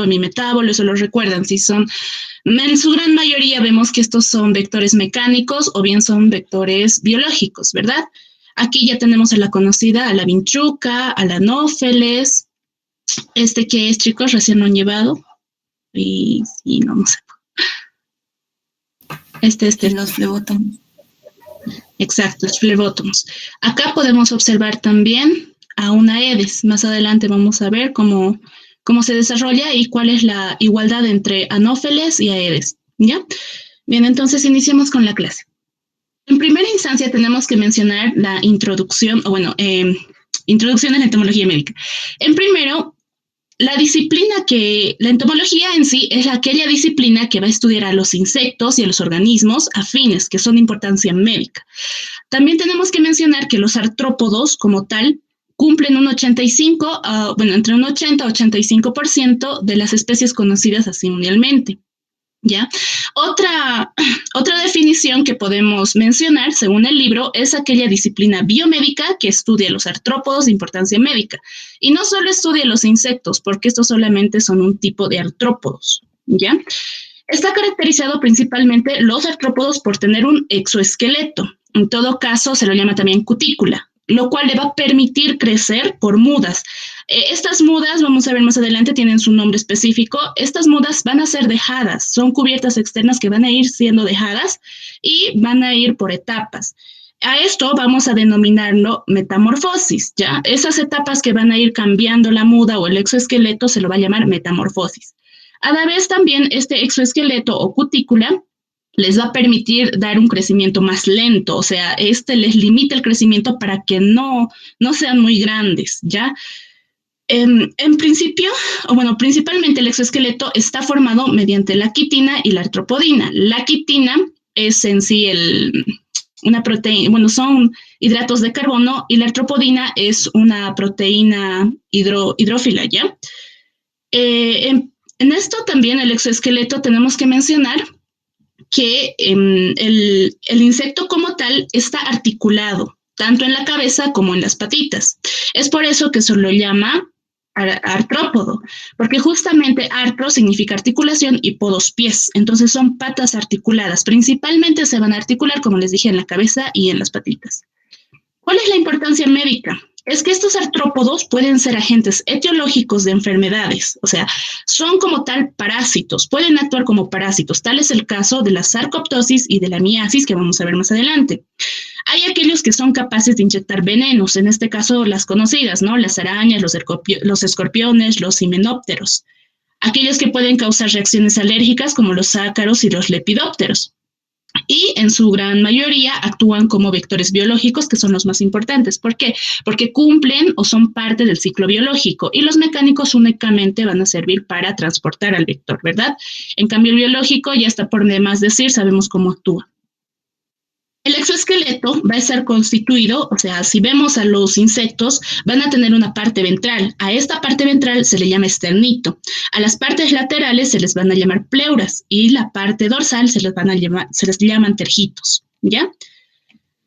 o hemimetábolo, eso lo recuerdan, si son, en su gran mayoría vemos que estos son vectores mecánicos o bien son vectores biológicos, ¿verdad? Aquí ya tenemos a la conocida, a la vinchuca, a la anófeles, que es, chicos, recién lo han llevado, y no sé. Los flebótomos. Exacto, los flebótomos. Acá podemos observar también a una Aedes. Más adelante vamos a ver cómo se desarrolla y cuál es la igualdad entre anófeles y Aedes, ¿ya? Bien, entonces iniciamos con la clase. En primera instancia tenemos que mencionar la introducción, introducción a la entomología médica. En primero, la entomología en sí es aquella disciplina que va a estudiar a los insectos y a los organismos afines, que son de importancia médica. También tenemos que mencionar que los artrópodos, como tal, cumplen entre un 80 y 85% de las especies conocidas así mundialmente. ¿Ya? Otra definición que podemos mencionar, según el libro, es aquella disciplina biomédica que estudia los artrópodos de importancia médica. Y no solo estudia los insectos, porque estos solamente son un tipo de artrópodos, ¿ya? Está caracterizado principalmente los artrópodos por tener un exoesqueleto. En todo caso, se lo llama también cutícula, lo cual le va a permitir crecer por mudas. Estas mudas, vamos a ver más adelante, tienen su nombre específico. Estas mudas van a ser dejadas, son cubiertas externas que van a ir siendo dejadas y van a ir por etapas. A esto vamos a denominarlo metamorfosis, ¿ya? Esas etapas que van a ir cambiando la muda o el exoesqueleto se lo va a llamar metamorfosis. A la vez también este exoesqueleto o cutícula les va a permitir dar un crecimiento más lento, o sea, les limita el crecimiento para que no sean muy grandes, ¿ya? En principio, principalmente el exoesqueleto está formado mediante la quitina y la artropodina. La quitina es en sí una proteína, son hidratos de carbono, y la artropodina es una proteína hidrófila, ¿ya? En esto también el exoesqueleto tenemos que mencionar que el insecto como tal está articulado, tanto en la cabeza como en las patitas. Es por eso que se lo llama artrópodo, porque justamente artro significa articulación y podos pies, entonces son patas articuladas. Principalmente se van a articular, como les dije, en la cabeza y en las patitas. ¿Cuál es la importancia médica? Es que estos artrópodos pueden ser agentes etiológicos de enfermedades, o sea, son como tal parásitos, pueden actuar como parásitos. Tal es el caso de la sarcoptosis y de la miasis, que vamos a ver más adelante. Hay aquellos que son capaces de inyectar venenos, en este caso las conocidas, ¿no? Las arañas, los escorpiones, los himenópteros. Aquellos que pueden causar reacciones alérgicas, como los ácaros y los lepidópteros. Y en su gran mayoría actúan como vectores biológicos, que son los más importantes. ¿Por qué? Porque cumplen o son parte del ciclo biológico, y los mecánicos únicamente van a servir para transportar al vector, ¿verdad? En cambio, el biológico ya está por demás decir, sabemos cómo actúa. El exoesqueleto va a estar constituido, o sea, si vemos a los insectos, van a tener una parte ventral. A esta parte ventral se le llama esternito. A las partes laterales se les van a llamar pleuras, y la parte dorsal se les llaman tergitos, ¿ya?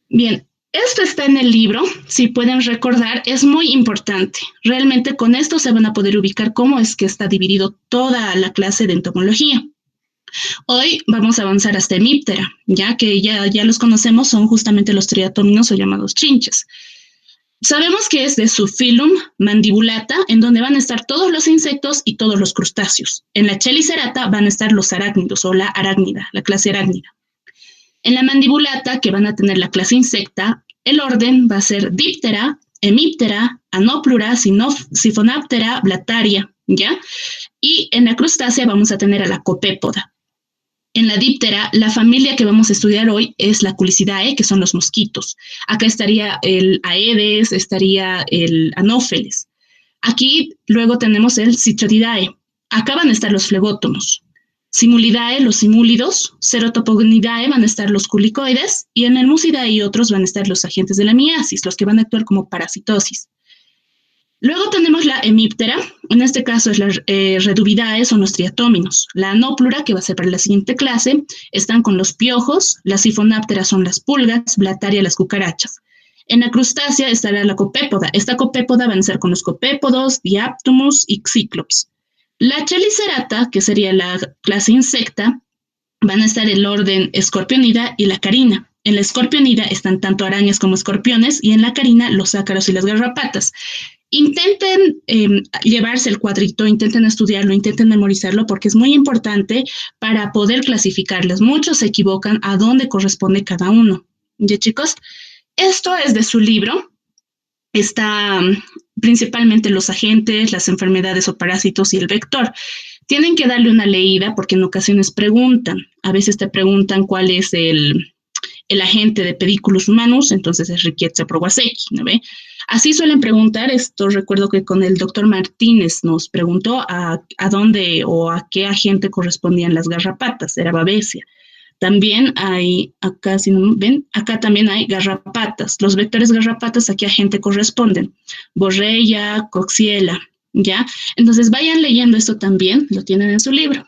Bien, esto está en el libro, si pueden recordar, es muy importante. Realmente con esto se van a poder ubicar cómo es que está dividido toda la clase de entomología. Hoy vamos a avanzar hasta hemíptera, ya que ya los conocemos, son justamente los triatóminos o llamados chinches. Sabemos que es de subfilum mandibulata, en donde van a estar todos los insectos y todos los crustáceos. En la Chelicerata van a estar los arácnidos o la arácnida, la clase arácnida. En la mandibulata, que van a tener la clase insecta, el orden va a ser díptera, hemíptera, anóplura, sifonáptera, blataria, ¿ya? Y en la crustácea vamos a tener a la copépoda. En la díptera, la familia que vamos a estudiar hoy es la Culicidae, que son los mosquitos. Acá estaría el Aedes, estaría el Anófeles. Aquí luego tenemos el Cichoridae. Acá van a estar los flebótomos. Simulidae, los simúlidos. Cerotopogonidae van a estar los culicoides. Y en el Musidae y otros van a estar los agentes de la miasis, los que van a actuar como parasitosis. Luego tenemos la hemíptera, en este caso es las Reduvidae, son los triatóminos. La anóplura, que va a ser para la siguiente clase, están con los piojos. Las sifonápteras son las pulgas, blataria las cucarachas. En la crustácea estará la copépoda. Esta copépoda van a ser con los copépodos, diaptumus y cíclops. La Chelicerata, que sería la clase insecta, van a estar el orden Escorpionida y la carina. En la escorpionida están tanto arañas como escorpiones y en la carina los ácaros y las garrapatas. Intenten llevarse el cuadrito, intenten estudiarlo, intenten memorizarlo porque es muy importante para poder clasificarlas. Muchos se equivocan a dónde corresponde cada uno. ¿Ya, chicos? Esto es de su libro. Está principalmente los agentes, las enfermedades o parásitos y el vector. Tienen que darle una leída porque en ocasiones preguntan. A veces te preguntan cuál es el agente de Pediculus humanus, entonces es Rickettsia prowazekii, ¿no ve? Así suelen preguntar. Esto recuerdo que con el doctor Martínez nos preguntó a dónde o a qué agente correspondían las garrapatas, era Babesia. También hay, acá si no ven, acá también hay garrapatas. Los vectores garrapatas, ¿a qué agente corresponden? Borrelia, Coxiella, ¿ya? Entonces vayan leyendo esto también, lo tienen en su libro.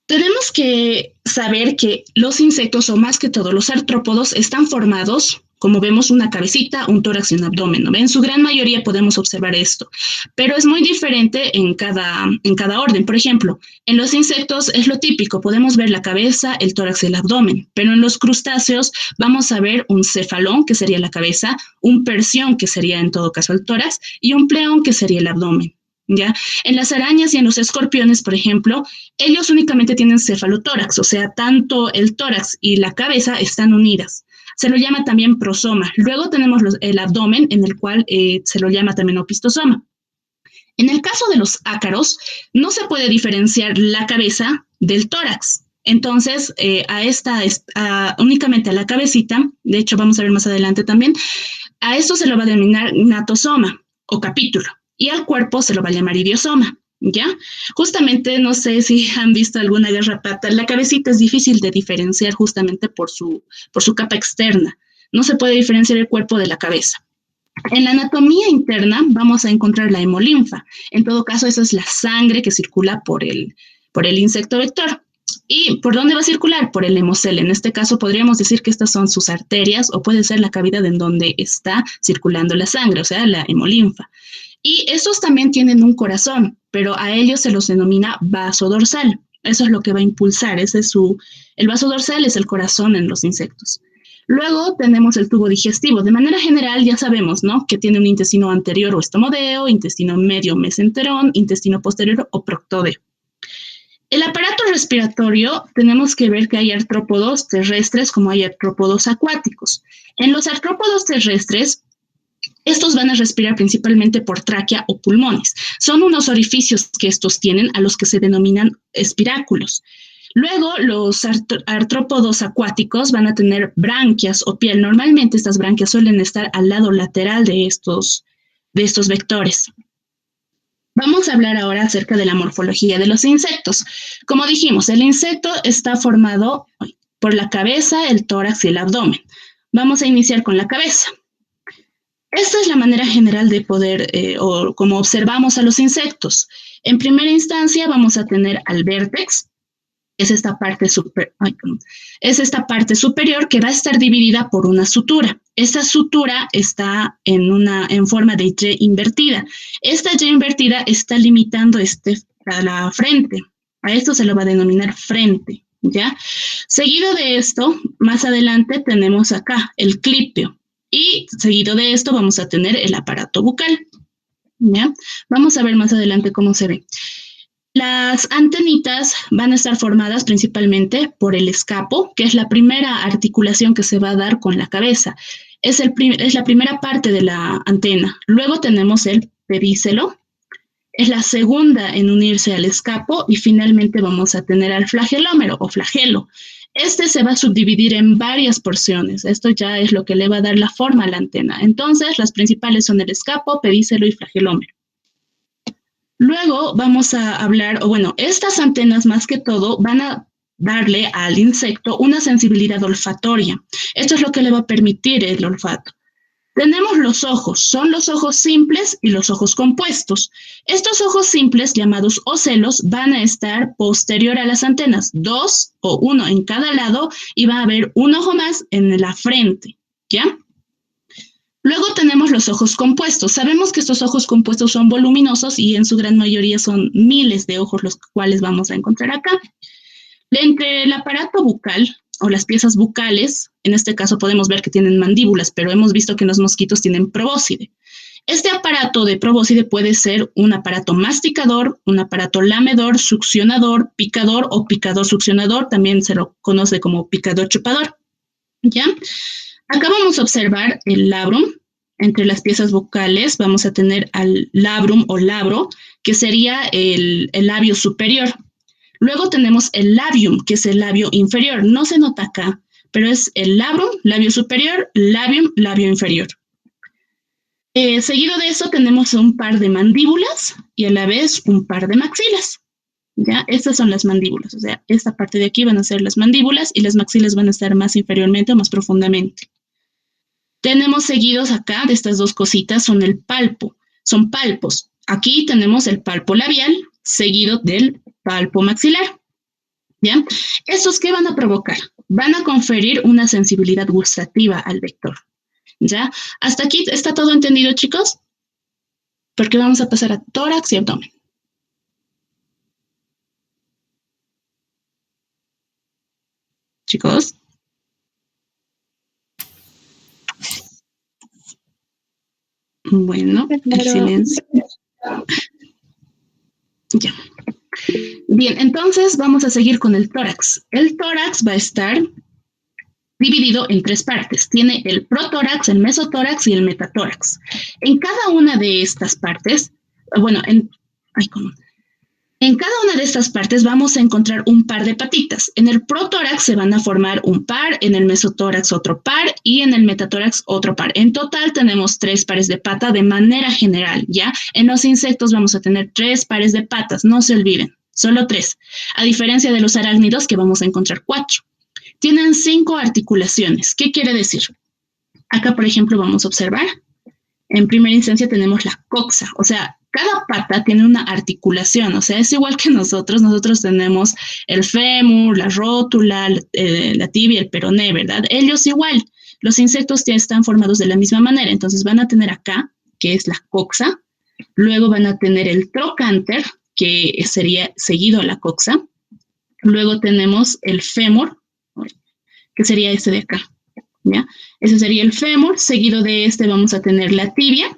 Tenemos que saber que los insectos, o más que todo los artrópodos, están formados, como vemos, una cabecita, un tórax y un abdomen, ¿no? En su gran mayoría podemos observar esto, pero es muy diferente en cada orden. Por ejemplo, en los insectos es lo típico, podemos ver la cabeza, el tórax y el abdomen, pero en los crustáceos vamos a ver un cefalón, que sería la cabeza, un persión, que sería en todo caso el tórax, y un pleón, que sería el abdomen. ¿Ya? En las arañas y en los escorpiones, por ejemplo, ellos únicamente tienen cefalotórax, o sea, tanto el tórax y la cabeza están unidas. Se lo llama también prosoma. Luego tenemos el abdomen, en el cual se lo llama también opistosoma. En el caso de los ácaros, no se puede diferenciar la cabeza del tórax. Entonces, únicamente a la cabecita, de hecho vamos a ver más adelante también, a esto se lo va a denominar gnatosoma o capítulo. Y al cuerpo se lo va a llamar idiosoma, ¿ya? Justamente, no sé si han visto alguna garrapata, la cabecita es difícil de diferenciar justamente por su capa externa. No se puede diferenciar el cuerpo de la cabeza. En la anatomía interna vamos a encontrar la hemolinfa. En todo caso, esa es la sangre que circula por el insecto vector. ¿Y por dónde va a circular? Por el hemocele. En este caso podríamos decir que estas son sus arterias o puede ser la cavidad en donde está circulando la sangre, o sea, la hemolinfa. Y estos también tienen un corazón, pero a ellos se los denomina vaso dorsal. Eso es lo que va a impulsar. El vaso dorsal es el corazón en los insectos. Luego tenemos el tubo digestivo. De manera general ya sabemos, ¿no?, que tiene un intestino anterior o estomodeo, intestino medio mesenterón, intestino posterior o proctodeo. El aparato respiratorio, tenemos que ver que hay artrópodos terrestres como hay artrópodos acuáticos. En los artrópodos terrestres, estos van a respirar principalmente por tráquea o pulmones. Son unos orificios que estos tienen a los que se denominan espiráculos. Luego, los artrópodos acuáticos van a tener branquias o piel. Normalmente estas branquias suelen estar al lado lateral de estos vectores. Vamos a hablar ahora acerca de la morfología de los insectos. Como dijimos, el insecto está formado por la cabeza, el tórax y el abdomen. Vamos a iniciar con la cabeza. Esta es la manera general de poder, o como observamos a los insectos. En primera instancia vamos a tener al vértex, es esta parte superior que va a estar dividida por una sutura. Esta sutura está en forma de Y invertida. Esta Y invertida está limitando a la frente. A esto se lo va a denominar frente, ¿ya? Seguido de esto, más adelante tenemos acá el clípeo. Y seguido de esto vamos a tener el aparato bucal, ¿ya? Vamos a ver más adelante cómo se ve. Las antenitas van a estar formadas principalmente por el escapo, que es la primera articulación que se va a dar con la cabeza. Es la primera parte de la antena. Luego tenemos el pedicelo, es la segunda en unirse al escapo y finalmente vamos a tener al flagelómero o flagelo. Este se va a subdividir en varias porciones. Esto ya es lo que le va a dar la forma a la antena. Entonces, las principales son el escapo, pedicelo y flagelómero. Luego vamos a hablar, estas antenas más que todo van a darle al insecto una sensibilidad olfatoria. Esto es lo que le va a permitir el olfato. Tenemos los ojos, son los ojos simples y los ojos compuestos. Estos ojos simples, llamados ocelos, van a estar posterior a las antenas, 2 o 1 en cada lado, y va a haber un ojo más en la frente, ¿ya? Luego tenemos los ojos compuestos. Sabemos que estos ojos compuestos son voluminosos y en su gran mayoría son miles de ojos los cuales vamos a encontrar acá. Entre el aparato bucal o las piezas bucales, en este caso podemos ver que tienen mandíbulas, pero hemos visto que los mosquitos tienen probóscide. Este aparato de probóscide puede ser un aparato masticador, un aparato lamedor, succionador, picador o picador succionador, también se lo conoce como picador chupador. ¿Ya? Acá vamos a observar el labrum. Entre las piezas vocales vamos a tener al labrum o labro, que sería el labio superior. Luego tenemos el labium, que es el labio inferior. No se nota acá, pero es el labrum, labio superior, labium, labio inferior. Seguido de eso tenemos un par de mandíbulas y a la vez un par de maxilas. ¿Ya? Estas son las mandíbulas, o sea, esta parte de aquí van a ser las mandíbulas y las maxilas van a estar más inferiormente o más profundamente. Tenemos seguidos acá de estas dos cositas, son el palpo, son palpos. Aquí tenemos el palpo labial seguido del palpo maxilar. ¿Ya? ¿Estos qué van a provocar? Van a conferir una sensibilidad gustativa al vector. ¿Ya? ¿Hasta aquí está todo entendido, chicos? Porque vamos a pasar a tórax y abdomen. Chicos. Bueno, el silencio. Ya. Bien, entonces vamos a seguir con el tórax. El tórax va a estar dividido en tres partes. Tiene el protórax, el mesotórax y el metatórax. En cada una de estas partes, bueno, en cada una de estas partes vamos a encontrar un par de patitas. En el protórax se van a formar un par, en el mesotórax otro par y en el metatórax otro par. En total tenemos 3 pares de pata de manera general, ¿ya? En los insectos vamos a tener 3 pares de patas, no se olviden, solo 3. A diferencia de los arácnidos que vamos a encontrar 4. Tienen 5 articulaciones. ¿Qué quiere decir? Acá, por ejemplo, vamos a observar. En primera instancia tenemos la coxa, o sea, cada pata tiene una articulación, o sea, es igual que nosotros. Nosotros tenemos el fémur, la rótula, la tibia, el peroné, ¿verdad? Ellos igual. Los insectos ya están formados de la misma manera. Entonces van a tener acá, que es la coxa. Luego van a tener el trocánter, que sería seguido a la coxa. Luego tenemos el fémur, que sería este de acá, ¿ya? Ese sería el fémur. Seguido de este vamos a tener la tibia.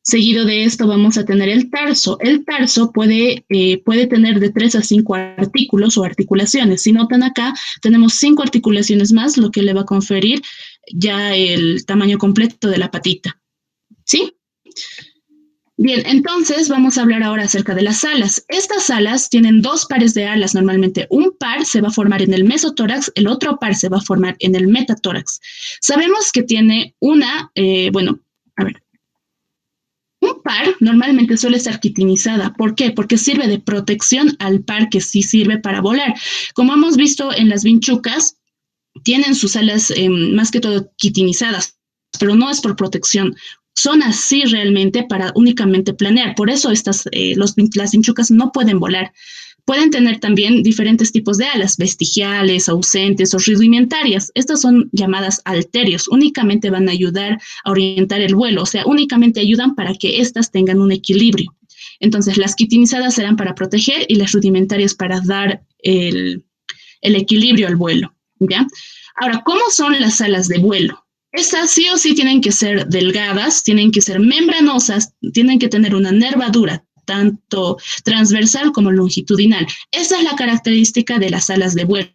Seguido de esto vamos a tener el tarso. El tarso puede tener de 3 a 5 artículos o articulaciones. Si notan acá, tenemos 5 articulaciones más, lo que le va a conferir ya el tamaño completo de la patita. ¿Sí? Bien, entonces vamos a hablar ahora acerca de las alas. Estas alas tienen 2 pares de alas normalmente. Un par se va a formar en el mesotórax, el otro par se va a formar en el metatórax. Sabemos que tiene un par normalmente suele ser quitinizada. ¿Por qué? Porque sirve de protección al par que sí sirve para volar. Como hemos visto en las vinchucas, tienen sus alas más que todo quitinizadas, pero no es por protección. Son así realmente para únicamente planear. Por eso las vinchucas no pueden volar. Pueden tener también diferentes tipos de alas, vestigiales, ausentes o rudimentarias. Estas son llamadas halterios. Únicamente van a ayudar a orientar el vuelo, o sea, únicamente ayudan para que estas tengan un equilibrio. Entonces, las quitinizadas serán para proteger y las rudimentarias para dar el equilibrio al vuelo, ¿ya? Ahora, ¿cómo son las alas de vuelo? Estas sí o sí tienen que ser delgadas, tienen que ser membranosas, tienen que tener una nervadura, tanto transversal como longitudinal. Esa es la característica de las alas de vuelo,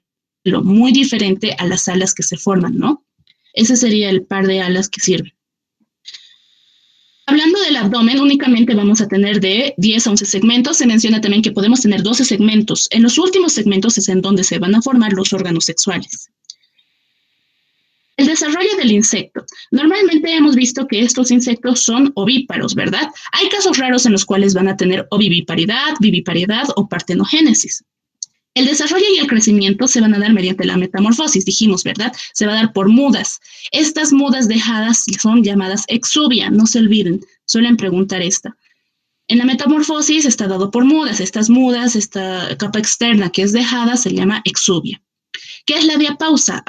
muy diferente a las alas que se forman, ¿no? Ese sería el par de alas que sirven. Hablando del abdomen, únicamente vamos a tener de 10 a 11 segmentos. Se menciona también que podemos tener 12 segmentos. En los últimos segmentos es en donde se van a formar los órganos sexuales. El desarrollo del insecto. Normalmente hemos visto que estos insectos son ovíparos, ¿verdad? Hay casos raros en los cuales van a tener oviviparidad, vivipariedad o partenogénesis. El desarrollo y el crecimiento se van a dar mediante la metamorfosis, dijimos, ¿verdad? Se va a dar por mudas. Estas mudas dejadas son llamadas exuvia, no se olviden, suelen preguntar esta. En la metamorfosis está dado por mudas. Estas mudas, esta capa externa que es dejada, se llama exuvia. ¿Qué es la diapausa?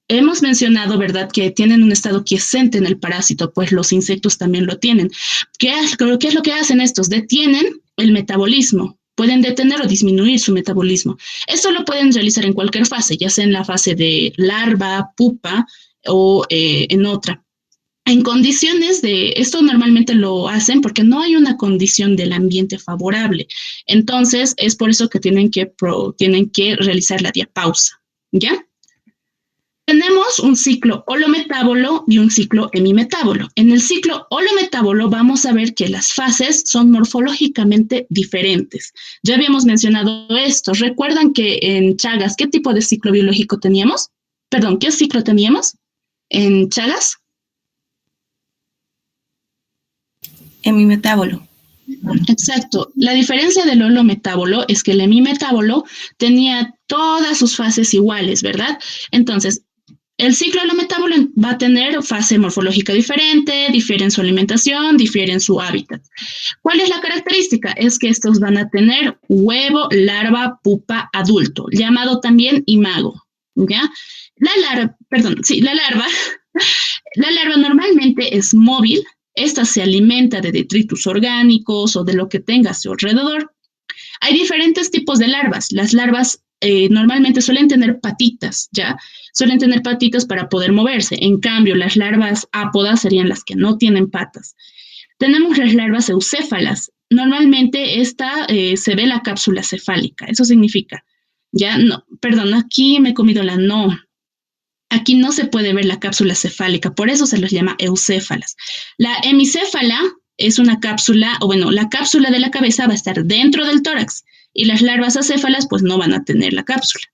hemos mencionado, ¿verdad?, que tienen un estado quiescente en el parásito, pues los insectos también lo tienen. ¿Qué es lo que hacen estos? Detienen el metabolismo. Pueden detener o disminuir su metabolismo. Esto lo pueden realizar en cualquier fase, ya sea en la fase de larva, pupa o en otra. En condiciones de, esto normalmente lo hacen porque no hay una condición del ambiente favorable. Entonces, es por eso que tienen que realizar la diapausa, ¿ya? Tenemos un ciclo holometábolo y un ciclo hemimetábolo. En el ciclo holometábolo vamos a ver que las fases son morfológicamente diferentes. Ya habíamos mencionado esto. ¿Recuerdan que en Chagas qué tipo de ciclo biológico teníamos? Perdón, ¿qué ciclo teníamos en Chagas? Hemimetábolo. Exacto. La diferencia del holometábolo es que el hemimetábolo tenía todas sus fases iguales, ¿verdad? Entonces, el ciclo holometábolo va a tener fase morfológica diferente, difiere en su alimentación, difiere en su hábitat. ¿Cuál es la característica? Es que estos van a tener huevo, larva, pupa, adulto, llamado también imago, ¿ya? La larva normalmente es móvil. Esta se alimenta de detritus orgánicos o de lo que tenga a su alrededor. Hay diferentes tipos de larvas. Las larvas normalmente suelen tener patitas, ¿ya? Suelen tener patitas para poder moverse. En cambio, las larvas ápodas serían las que no tienen patas. Tenemos las larvas eucéfalas. Normalmente se ve la cápsula cefálica. Eso significa, ya, no, perdón, aquí me he comido la no. Aquí no se puede ver la cápsula cefálica, por eso se les llama eucéfalas. La hemicéfala es una cápsula, o bueno, la cápsula de la cabeza va a estar dentro del tórax y las larvas acéfalas pues no van a tener la cápsula.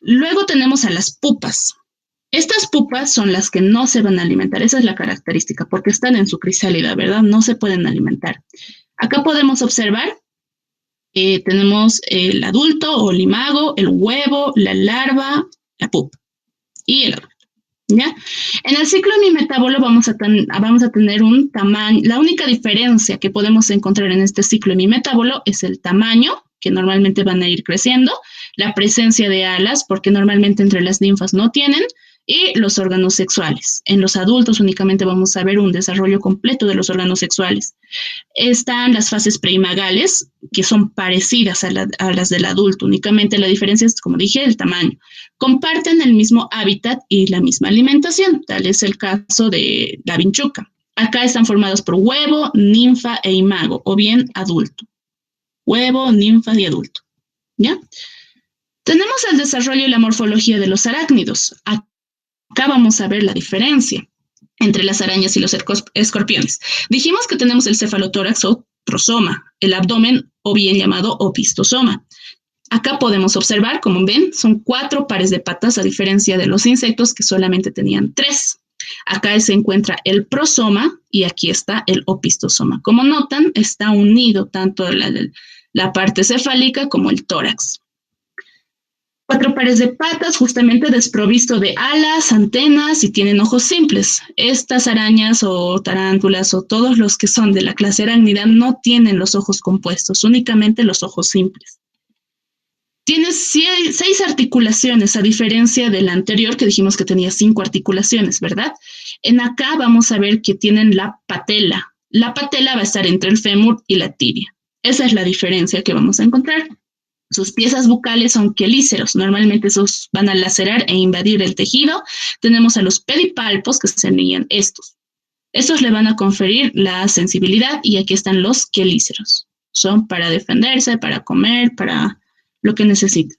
Luego tenemos a las pupas. Estas pupas son las que no se van a alimentar, esa es la característica, porque están en su crisálida, ¿verdad? No se pueden alimentar. Acá podemos observar, tenemos el adulto o el imago, el huevo, la larva, la pupa y el adulto, ¿ya? En el ciclo hemimetábolo vamos a tener un tamaño. La única diferencia que podemos encontrar en este ciclo hemimetábolo es el tamaño, que normalmente van a ir creciendo, la presencia de alas, porque normalmente entre las ninfas no tienen, y los órganos sexuales. En los adultos únicamente vamos a ver un desarrollo completo de los órganos sexuales. Están las fases preimagales, que son parecidas a las del adulto, únicamente la diferencia es, como dije, el tamaño. Comparten el mismo hábitat y la misma alimentación, tal es el caso de la vinchuca. Acá están formados por huevo, ninfa e imago, o bien adulto. Huevo, ninfa y adulto, ¿ya? Tenemos el desarrollo y la morfología de los arácnidos. Acá vamos a ver la diferencia entre las arañas y los escorpiones. Dijimos que tenemos el cefalotórax o prosoma, el abdomen o bien llamado opistosoma. Acá podemos observar, como ven, son 4 pares de patas a diferencia de los insectos que solamente tenían 3. Acá se encuentra el prosoma y aquí está el opistosoma. Como notan, está unido tanto la parte cefálica como el tórax. 4 pares de patas, justamente desprovisto de alas, antenas y tienen ojos simples. Estas arañas o tarántulas o todos los que son de la clase arácnida no tienen los ojos compuestos, únicamente los ojos simples. Tiene 6 articulaciones, a diferencia del anterior que dijimos que tenía 5 articulaciones, ¿verdad? En acá vamos a ver que tienen la patela. La patela va a estar entre el fémur y la tibia. Esa es la diferencia que vamos a encontrar. Sus piezas bucales son quelíceros, normalmente esos van a lacerar e invadir el tejido. Tenemos a los pedipalpos, que serían estos. Estos le van a conferir la sensibilidad y aquí están los quelíceros. Son para defenderse, para comer, para lo que necesiten.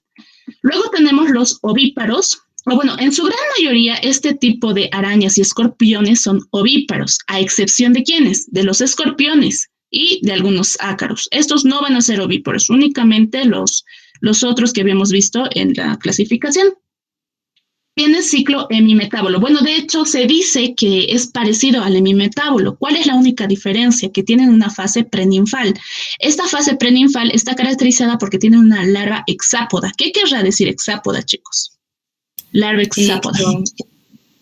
Luego tenemos los ovíparos, o bueno, en su gran mayoría este tipo de arañas y escorpiones son ovíparos, a excepción de ¿quiénes? De los escorpiones y de algunos ácaros. Estos no van a ser ovíparos, únicamente los otros que habíamos visto en la clasificación. Tiene ciclo hemimetábolo. Bueno, de hecho, se dice que es parecido al hemimetábolo. ¿Cuál es la única diferencia? Que tienen una fase preninfal. Esta fase preninfal está caracterizada porque tiene una larva hexápoda. ¿Qué querrá decir hexápoda, chicos? Larva hexápoda.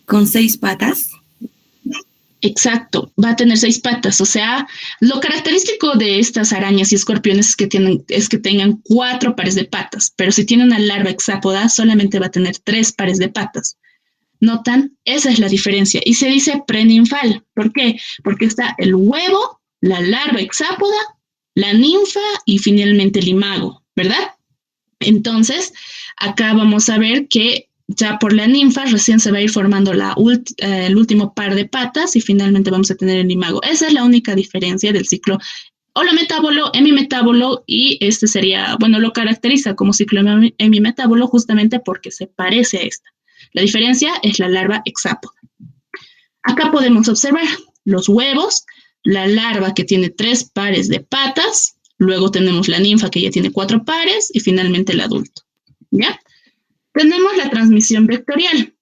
Con 6 patas. Exacto, va a tener 6 patas, o sea, lo característico de estas arañas y escorpiones es que tengan 4 pares de patas, pero si tiene una larva hexápoda solamente va a tener 3 pares de patas. ¿Notan? Esa es la diferencia. Y se dice preninfal. ¿Por qué? Porque está el huevo, la larva hexápoda, la ninfa y finalmente el imago, ¿verdad? Entonces, acá vamos a ver que ya por la ninfa recién se va a ir formando el último par de patas y finalmente vamos a tener el imago. Esa es la única diferencia del ciclo holometábolo, hemimetábolo, y este sería, bueno, lo caracteriza como ciclo hemimetábolo justamente porque se parece a esta. La diferencia es la larva hexápoda. Acá podemos observar los huevos, la larva que tiene 3 pares de patas, luego tenemos la ninfa que ya tiene 4 pares y finalmente el adulto. ¿Ya? Tenemos la transmisión vectorial.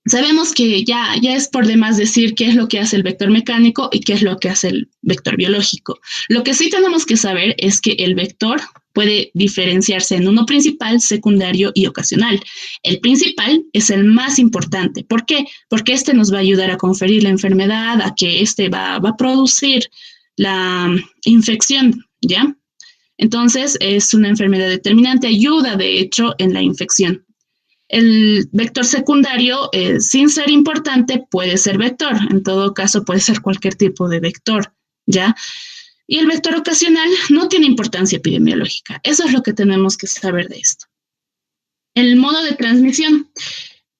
Sabemos que ya es por demás decir qué es lo que hace el vector mecánico y qué es lo que hace el vector biológico. Lo que sí tenemos que saber es que el vector puede diferenciarse en uno principal, secundario y ocasional. El principal es el más importante. ¿Por qué? Porque este nos va a ayudar a conferir la enfermedad, a que este va a producir la infección, ¿ya? Entonces, es una enfermedad determinante, ayuda de hecho en la infección. El vector secundario, sin ser importante, puede ser vector. En todo caso, puede ser cualquier tipo de vector, ¿ya? Y el vector ocasional no tiene importancia epidemiológica. Eso es lo que tenemos que saber de esto. El modo de transmisión.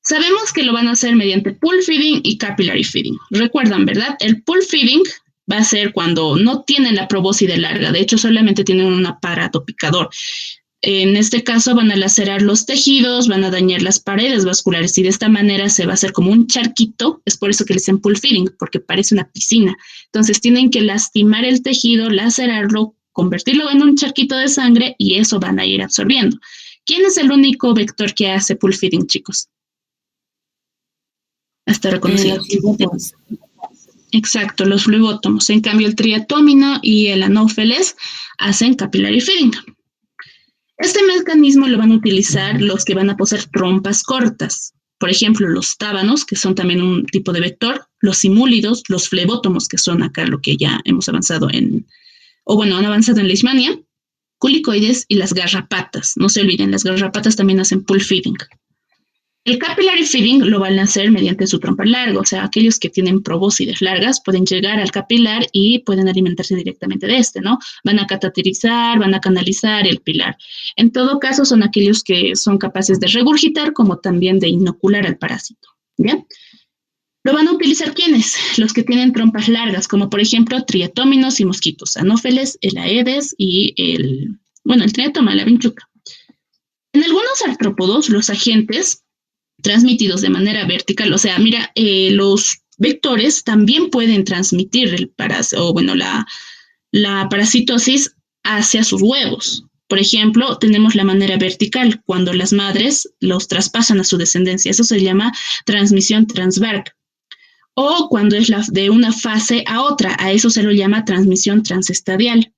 Sabemos que lo van a hacer mediante pool feeding y capillary feeding. Recuerdan, ¿verdad? El pool feeding va a ser cuando no tienen la probóscide larga. De hecho, solamente tienen un aparato picador. En este caso van a lacerar los tejidos, van a dañar las paredes vasculares y de esta manera se va a hacer como un charquito. Es por eso que le dicen pool feeding, porque parece una piscina. Entonces tienen que lastimar el tejido, lacerarlo, convertirlo en un charquito de sangre y eso van a ir absorbiendo. ¿Quién es el único vector que hace pool feeding, chicos? Hasta reconocido. Exacto, los flebótomos. En cambio, el triatómino y el anófeles hacen capillary feeding. Este mecanismo lo van a utilizar los que van a poseer trompas cortas. Por ejemplo, los tábanos, que son también un tipo de vector, los simúlidos, los flebótomos, que son acá lo que ya hemos avanzado han avanzado en leishmania, culicoides y las garrapatas. No se olviden, las garrapatas también hacen pool feeding. El capillary feeding lo van a hacer mediante su trompa larga, o sea, aquellos que tienen probóscides largas pueden llegar al capilar y pueden alimentarse directamente de este, ¿no? Van a cateterizar, van a canalizar el pilar. En todo caso, son aquellos que son capaces de regurgitar como también de inocular al parásito, ¿bien? ¿Lo van a utilizar quiénes? Los que tienen trompas largas, como por ejemplo triatóminos y mosquitos, anófeles, el aedes y el triatoma, la vinchuca. En algunos artrópodos, los agentes transmitidos de manera vertical, o sea, mira, los vectores también pueden transmitir la parasitosis hacia sus huevos. Por ejemplo, tenemos la manera vertical, cuando las madres los traspasan a su descendencia. Eso se llama transmisión transversa. O cuando es de una fase a otra, a eso se lo llama transmisión transestadial,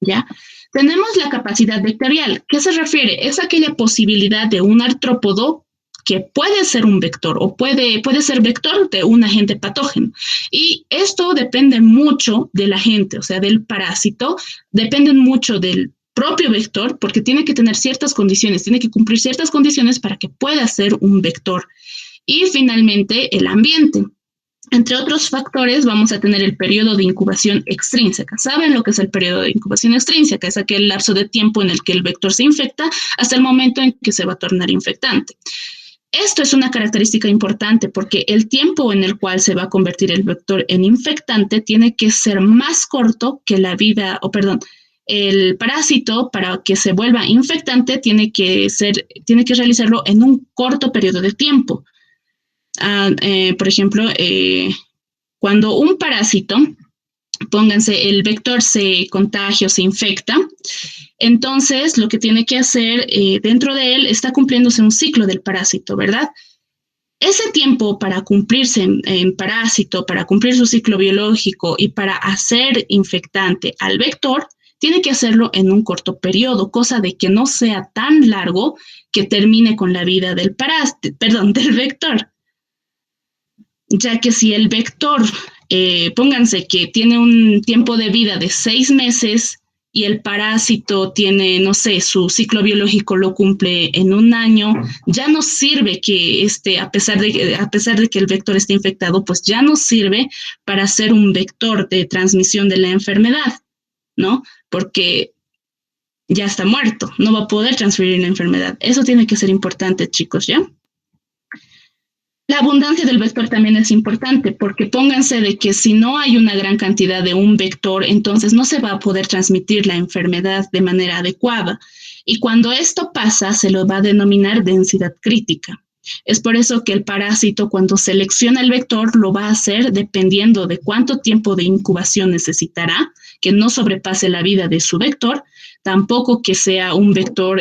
¿ya? Tenemos la capacidad vectorial. ¿Qué se refiere? Es aquella posibilidad de un artrópodo que puede ser un vector o puede ser vector de un agente patógeno. Y esto depende mucho del agente, o sea, del parásito, depende mucho del propio vector porque tiene que tener ciertas condiciones, tiene que cumplir ciertas condiciones para que pueda ser un vector. Y finalmente, el ambiente. Entre otros factores, vamos a tener el periodo de incubación extrínseca. ¿Saben lo que es el periodo de incubación extrínseca? Es aquel lapso de tiempo en el que el vector se infecta hasta el momento en que se va a tornar infectante. Esto es una característica importante porque el tiempo en el cual se va a convertir el vector en infectante tiene que ser más corto que el parásito para que se vuelva infectante tiene que realizarlo en un corto periodo de tiempo. Por ejemplo, cuando un parásito, pónganse, el vector se contagia o se infecta, entonces lo que tiene que hacer dentro de él está cumpliéndose un ciclo del parásito, ¿verdad? Ese tiempo para cumplirse en parásito, para cumplir su ciclo biológico y para hacer infectante al vector, tiene que hacerlo en un corto periodo, cosa de que no sea tan largo que termine con la vida del vector. Ya que si el vector, pónganse que tiene un tiempo de vida de 6 meses y el parásito tiene, no sé, su ciclo biológico lo cumple en un año, ya no sirve que a pesar de que el vector esté infectado, pues ya no sirve para ser un vector de transmisión de la enfermedad, ¿no? Porque ya está muerto, no va a poder transferir la enfermedad. Eso tiene que ser importante, chicos, ¿ya? La abundancia del vector también es importante, porque pónganse de que si no hay una gran cantidad de un vector, entonces no se va a poder transmitir la enfermedad de manera adecuada. Y cuando esto pasa, se lo va a denominar densidad crítica. Es por eso que el parásito, cuando selecciona el vector, lo va a hacer dependiendo de cuánto tiempo de incubación necesitará, que no sobrepase la vida de su vector, tampoco que sea un vector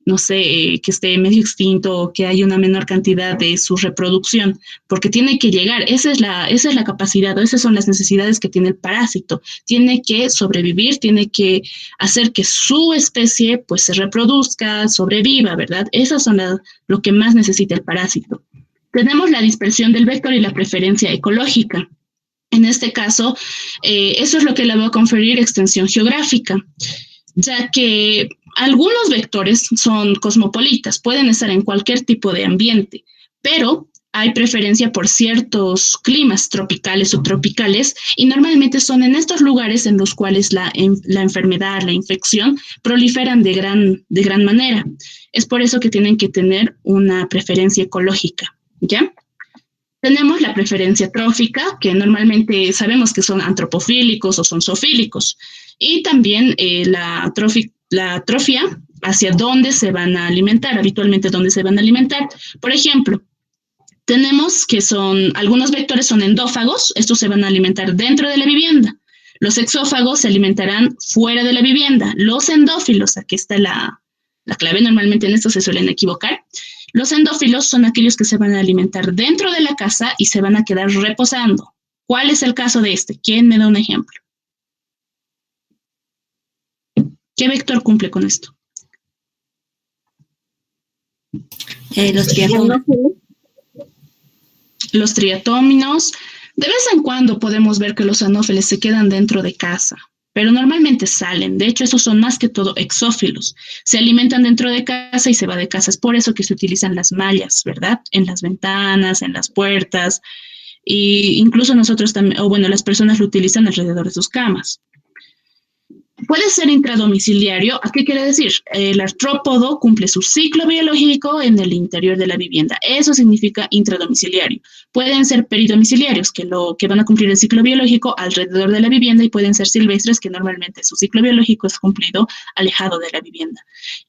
no sé, que esté medio extinto o que haya una menor cantidad de su reproducción, porque tiene que llegar, esa es la capacidad, o esas son las necesidades que tiene el parásito. Tiene que sobrevivir, tiene que hacer que su especie pues se reproduzca, sobreviva, ¿verdad? Esas son lo que más necesita el parásito. Tenemos la dispersión del vector y la preferencia ecológica. En este caso, eso es lo que le va a conferir extensión geográfica, ya que algunos vectores son cosmopolitas, pueden estar en cualquier tipo de ambiente, pero hay preferencia por ciertos climas tropicales, subtropicales, y normalmente son en estos lugares en los cuales la enfermedad, la infección, proliferan de gran manera. Es por eso que tienen que tener una preferencia ecológica, ¿ya? Tenemos la preferencia trófica, que normalmente sabemos que son antropofílicos o son zoofílicos, y también la atrofia, hacia dónde se van a alimentar, habitualmente dónde se van a alimentar. Por ejemplo, tenemos que algunos vectores son endófagos, estos se van a alimentar dentro de la vivienda. Los exófagos se alimentarán fuera de la vivienda. Los endófilos, aquí está la clave, normalmente en esto se suelen equivocar. Los endófilos son aquellos que se van a alimentar dentro de la casa y se van a quedar reposando. ¿Cuál es el caso de este? ¿Quién me da un ejemplo? ¿Qué vector cumple con esto? Los triatóminos. Los triatóminos. De vez en cuando podemos ver que los anófeles se quedan dentro de casa, pero normalmente salen. De hecho, esos son más que todo exófilos. Se alimentan dentro de casa y se va de casa. Es por eso que se utilizan las mallas, ¿verdad? En las ventanas, en las puertas. E incluso nosotros también, o bueno, las personas lo utilizan alrededor de sus camas. Puede ser intradomiciliario. ¿A qué quiere decir? El artrópodo cumple su ciclo biológico en el interior de la vivienda. Eso significa intradomiciliario. Pueden ser peridomiciliarios, que van a cumplir el ciclo biológico alrededor de la vivienda, y pueden ser silvestres, que normalmente su ciclo biológico es cumplido alejado de la vivienda.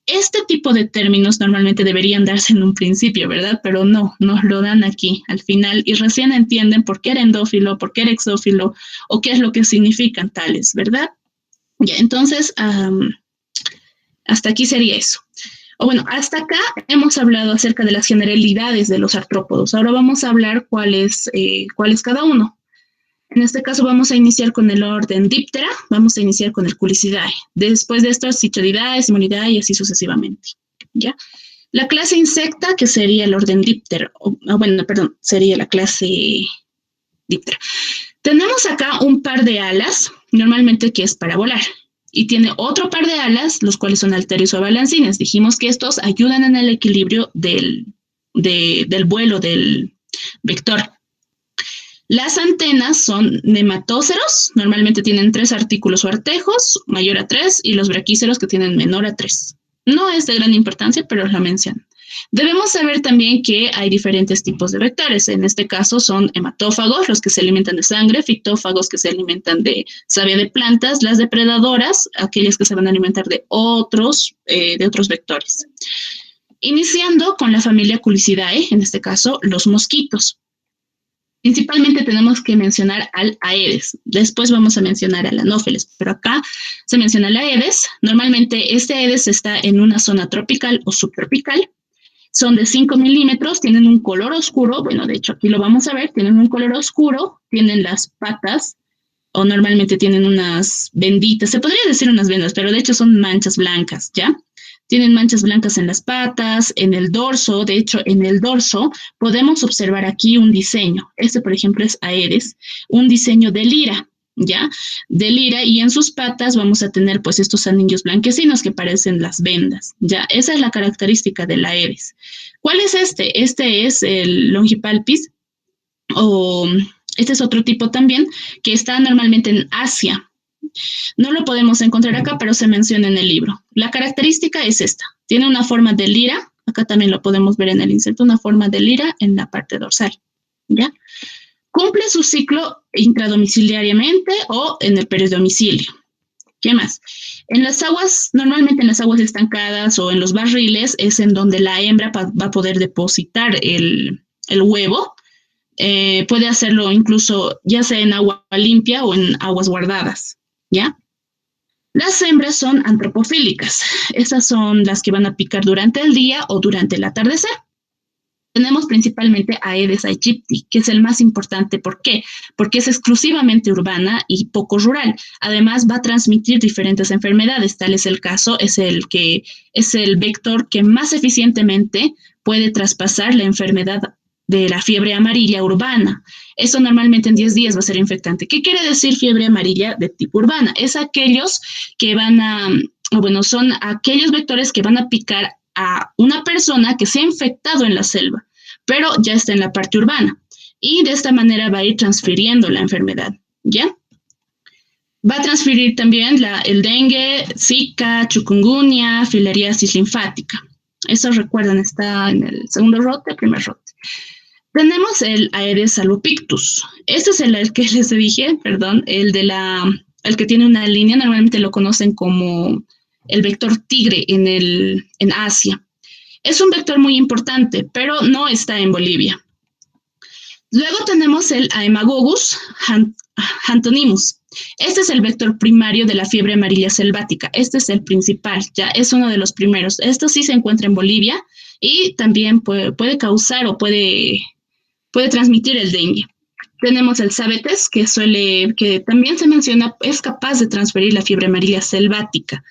Este tipo de términos normalmente deberían darse en un principio, ¿verdad? Pero no, nos lo dan aquí al final y recién entienden por qué era endófilo, por qué era exófilo o qué es lo que significan tales, ¿verdad? Ya, entonces, hasta aquí sería eso. O bueno, hasta acá hemos hablado acerca de las generalidades de los artrópodos. Ahora vamos a hablar cuál es cada uno. En este caso vamos a iniciar con el orden Diptera, vamos a iniciar con el Culicidae. Después de esto, Cichlidae, Simonidae y así sucesivamente. ¿Ya? La clase insecta, que sería el orden Diptera, sería la clase Diptera. Tenemos acá un par de alas, normalmente que es para volar, y tiene otro par de alas, los cuales son halteres o balancines. Dijimos que estos ayudan en el equilibrio del vuelo del vector. Las antenas son nematóceros, normalmente tienen 3 artículos o artejos, mayor a 3, y los braquíceros que tienen menor a 3. No es de gran importancia, pero os la menciono. Debemos saber también que hay diferentes tipos de vectores. En este caso son hematófagos, los que se alimentan de sangre, fitófagos, que se alimentan de savia de plantas, las depredadoras, aquellas que se van a alimentar de otros vectores. Iniciando con la familia Culicidae, en este caso los mosquitos. Principalmente tenemos que mencionar al Aedes. Después vamos a mencionar al Anófeles, pero acá se menciona el Aedes. Normalmente este Aedes está en una zona tropical o subtropical. Son de 5 milímetros, tienen un color oscuro. Bueno, de hecho aquí lo vamos a ver. Tienen un color oscuro, tienen las patas, o normalmente tienen unas benditas. Se podría decir unas vendas, pero de hecho son manchas blancas, ¿ya? Tienen manchas blancas en las patas, en el dorso. De hecho, en el dorso podemos observar aquí un diseño. Este, por ejemplo, es Aedes, un diseño de lira. ¿ya? De lira, y en sus patas vamos a tener pues estos anillos blanquecinos que parecen las vendas, ¿ya? Esa es la característica de la Aedes. ¿Cuál es este? Este es el Longipalpis, o este es otro tipo también, que está normalmente en Asia. No lo podemos encontrar acá, pero se menciona en el libro. La característica es esta. Tiene una forma de lira, acá también lo podemos ver en el inserto, una forma de lira en la parte dorsal, ¿ya? Cumple su ciclo intradomiciliariamente o en el peridomicilio. ¿Qué más? En las aguas, normalmente en las aguas estancadas o en los barriles, es en donde la hembra va a poder depositar el huevo. Puede hacerlo incluso ya sea en agua limpia o en aguas guardadas, ¿ya? Las hembras son antropofílicas. Esas son las que van a picar durante el día o durante el atardecer. Tenemos principalmente a Aedes aegypti, que es el más importante. ¿Por qué? Porque es exclusivamente urbana y poco rural. Además, va a transmitir diferentes enfermedades. Tal es el caso, es el vector que más eficientemente puede traspasar la enfermedad de la fiebre amarilla urbana. Eso normalmente en 10 días va a ser infectante. ¿Qué quiere decir fiebre amarilla de tipo urbana? Es aquellos que son aquellos vectores que van a picar a una persona que se ha infectado en la selva, pero ya está en la parte urbana. Y de esta manera va a ir transfiriendo la enfermedad, ¿ya? Va a transferir también el dengue, zika, chikungunya, filariasis linfática. Eso recuerdan, está en el segundo rote, primer rote. Tenemos el Aedes albopictus. Este es el que les dije, perdón, el que tiene una línea, normalmente lo conocen como el vector tigre en Asia. Es un vector muy importante, pero no está en Bolivia. Luego tenemos el Haemococcus hantoninus. Este es el vector primario de la fiebre amarilla selvática. Este es el principal, ya es uno de los primeros. Esto sí se encuentra en Bolivia y también puede causar o puede transmitir el dengue. Tenemos el Sabetes, que también se menciona, es capaz de transferir la fiebre amarilla selvática.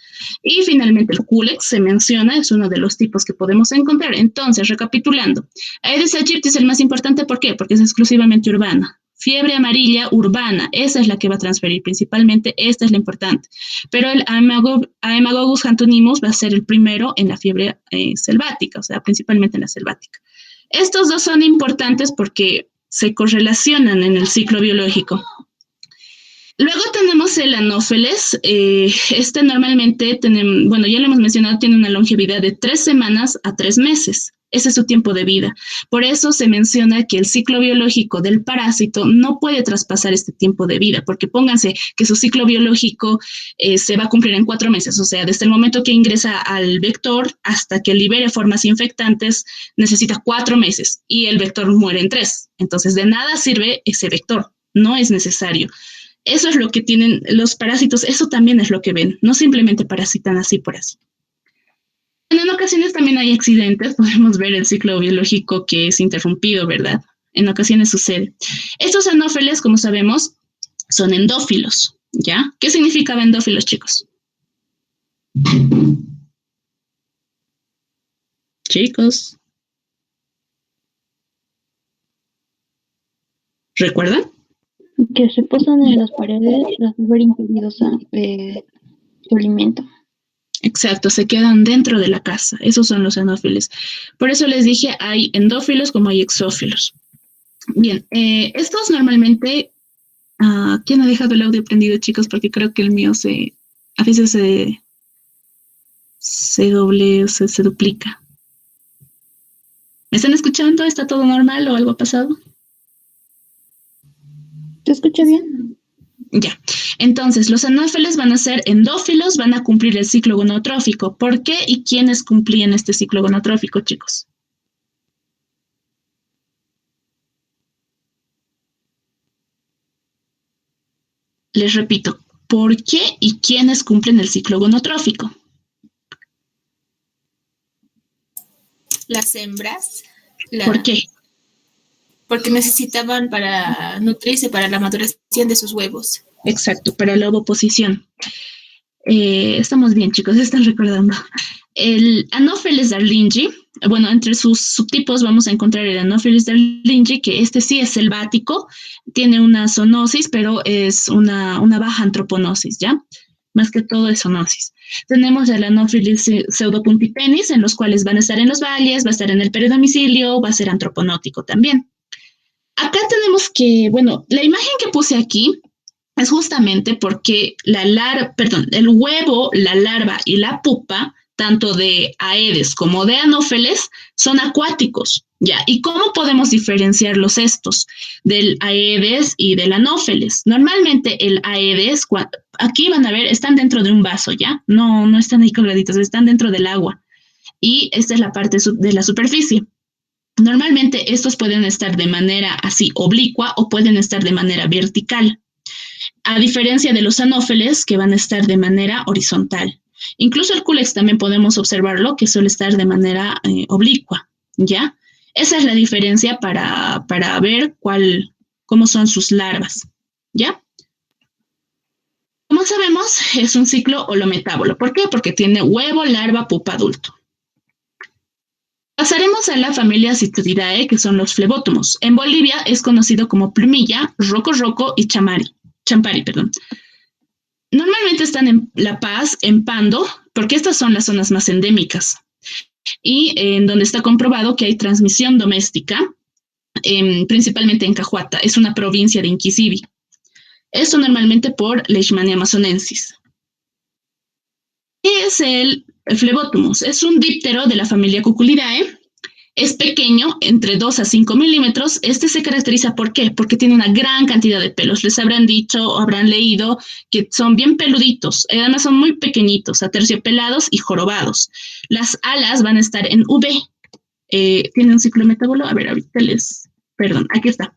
Y finalmente el Culex se menciona, es uno de los tipos que podemos encontrar. Entonces, recapitulando, Aedes aegypti es el más importante, ¿por qué? Porque es exclusivamente urbana. Fiebre amarilla urbana, esa es la que va a transferir principalmente, esta es la importante. Pero el Haemococcus hantoninus va a ser el primero en la fiebre selvática, o sea, principalmente en la selvática. Estos dos son importantes porque se correlacionan en el ciclo biológico. Luego tenemos el Anopheles. Este normalmente, ya lo hemos mencionado, tiene una longevidad de 3 semanas a 3 meses. Ese es su tiempo de vida. Por eso se menciona que el ciclo biológico del parásito no puede traspasar este tiempo de vida, porque pónganse que su ciclo biológico se va a cumplir en 4 meses. O sea, desde el momento que ingresa al vector hasta que libere formas infectantes, necesita 4 meses y el vector muere en 3. Entonces, de nada sirve ese vector. No es necesario. Eso es lo que tienen los parásitos. Eso también es lo que ven. No simplemente parasitan así por así. En ocasiones también hay accidentes, podemos ver el ciclo biológico que es interrumpido, ¿verdad? En ocasiones sucede. Estos anófeles, como sabemos, son endófilos, ¿ya? ¿Qué significa endófilos, chicos? Chicos. ¿Recuerdan? Que se posan en las paredes tras haber ingerido su alimento. Exacto, se quedan dentro de la casa. Esos son los anófiles. Por eso les dije, hay endófilos como hay exófilos. Bien, estos normalmente... ¿quién ha dejado el audio prendido, chicos? Porque creo que el mío a veces se duplica. ¿Me están escuchando? ¿Está todo normal o algo ha pasado? ¿Te escucha bien? Ya, entonces los anófeles van a ser endófilos, van a cumplir el ciclo gonotrófico. ¿Por qué y quiénes cumplían este ciclo gonotrófico, chicos? Les repito, ¿por qué y quiénes cumplen el ciclo gonotrófico? Las hembras. ¿Por qué? Porque necesitaban para nutrirse, para la maduración de sus huevos. Exacto, para la ovoposición. Estamos bien, chicos, están recordando. El Anopheles darlingi bueno, entre sus subtipos vamos a encontrar el Anopheles darlingi, que este sí es selvático, tiene una zoonosis, pero es una baja antroponosis, ¿ya? Más que todo es zoonosis. Tenemos el Anopheles pseudopuntipenis, en los cuales van a estar en los valles, va a estar en el peridomicilio, va a ser antroponótico también. Acá tenemos que, bueno, la imagen que puse aquí es justamente porque el huevo, la larva y la pupa, tanto de Aedes como de Anopheles, son acuáticos, ¿ya? ¿Y cómo podemos diferenciarlos estos del Aedes y del Anopheles? Normalmente el Aedes, aquí van a ver, están dentro de un vaso, ¿ya? No están ahí colgaditos, están dentro del agua. Y esta es la parte de la superficie. Normalmente estos pueden estar de manera así oblicua o pueden estar de manera vertical, a diferencia de los anófeles que van a estar de manera horizontal. Incluso el culex también podemos observarlo, que suele estar de manera oblicua, ¿ya? Esa es la diferencia para ver cómo son sus larvas, ¿ya? Como sabemos, es un ciclo holometábolo. ¿Por qué? Porque tiene huevo, larva, pupa, adulto. Pasaremos a la familia Cytodidae, que son los flebótomos. En Bolivia es conocido como plumilla, roco y champari. Normalmente están en La Paz, en Pando, porque estas son las zonas más endémicas y en donde está comprobado que hay transmisión doméstica, principalmente en Cajuata, es una provincia de Inquisivi. Esto normalmente por Leishmania amazonensis. ¿Qué es el flebótomos? Es un díptero de la familia Cuculidae. Es pequeño, entre 2 a 5 milímetros. Este se caracteriza ¿por qué? Porque tiene una gran cantidad de pelos. Les habrán dicho o habrán leído que son bien peluditos. Además son muy pequeñitos, aterciopelados y jorobados. Las alas van a estar en V. ¿Tiene un ciclo metabolo? A ver, ahorita perdón, aquí está.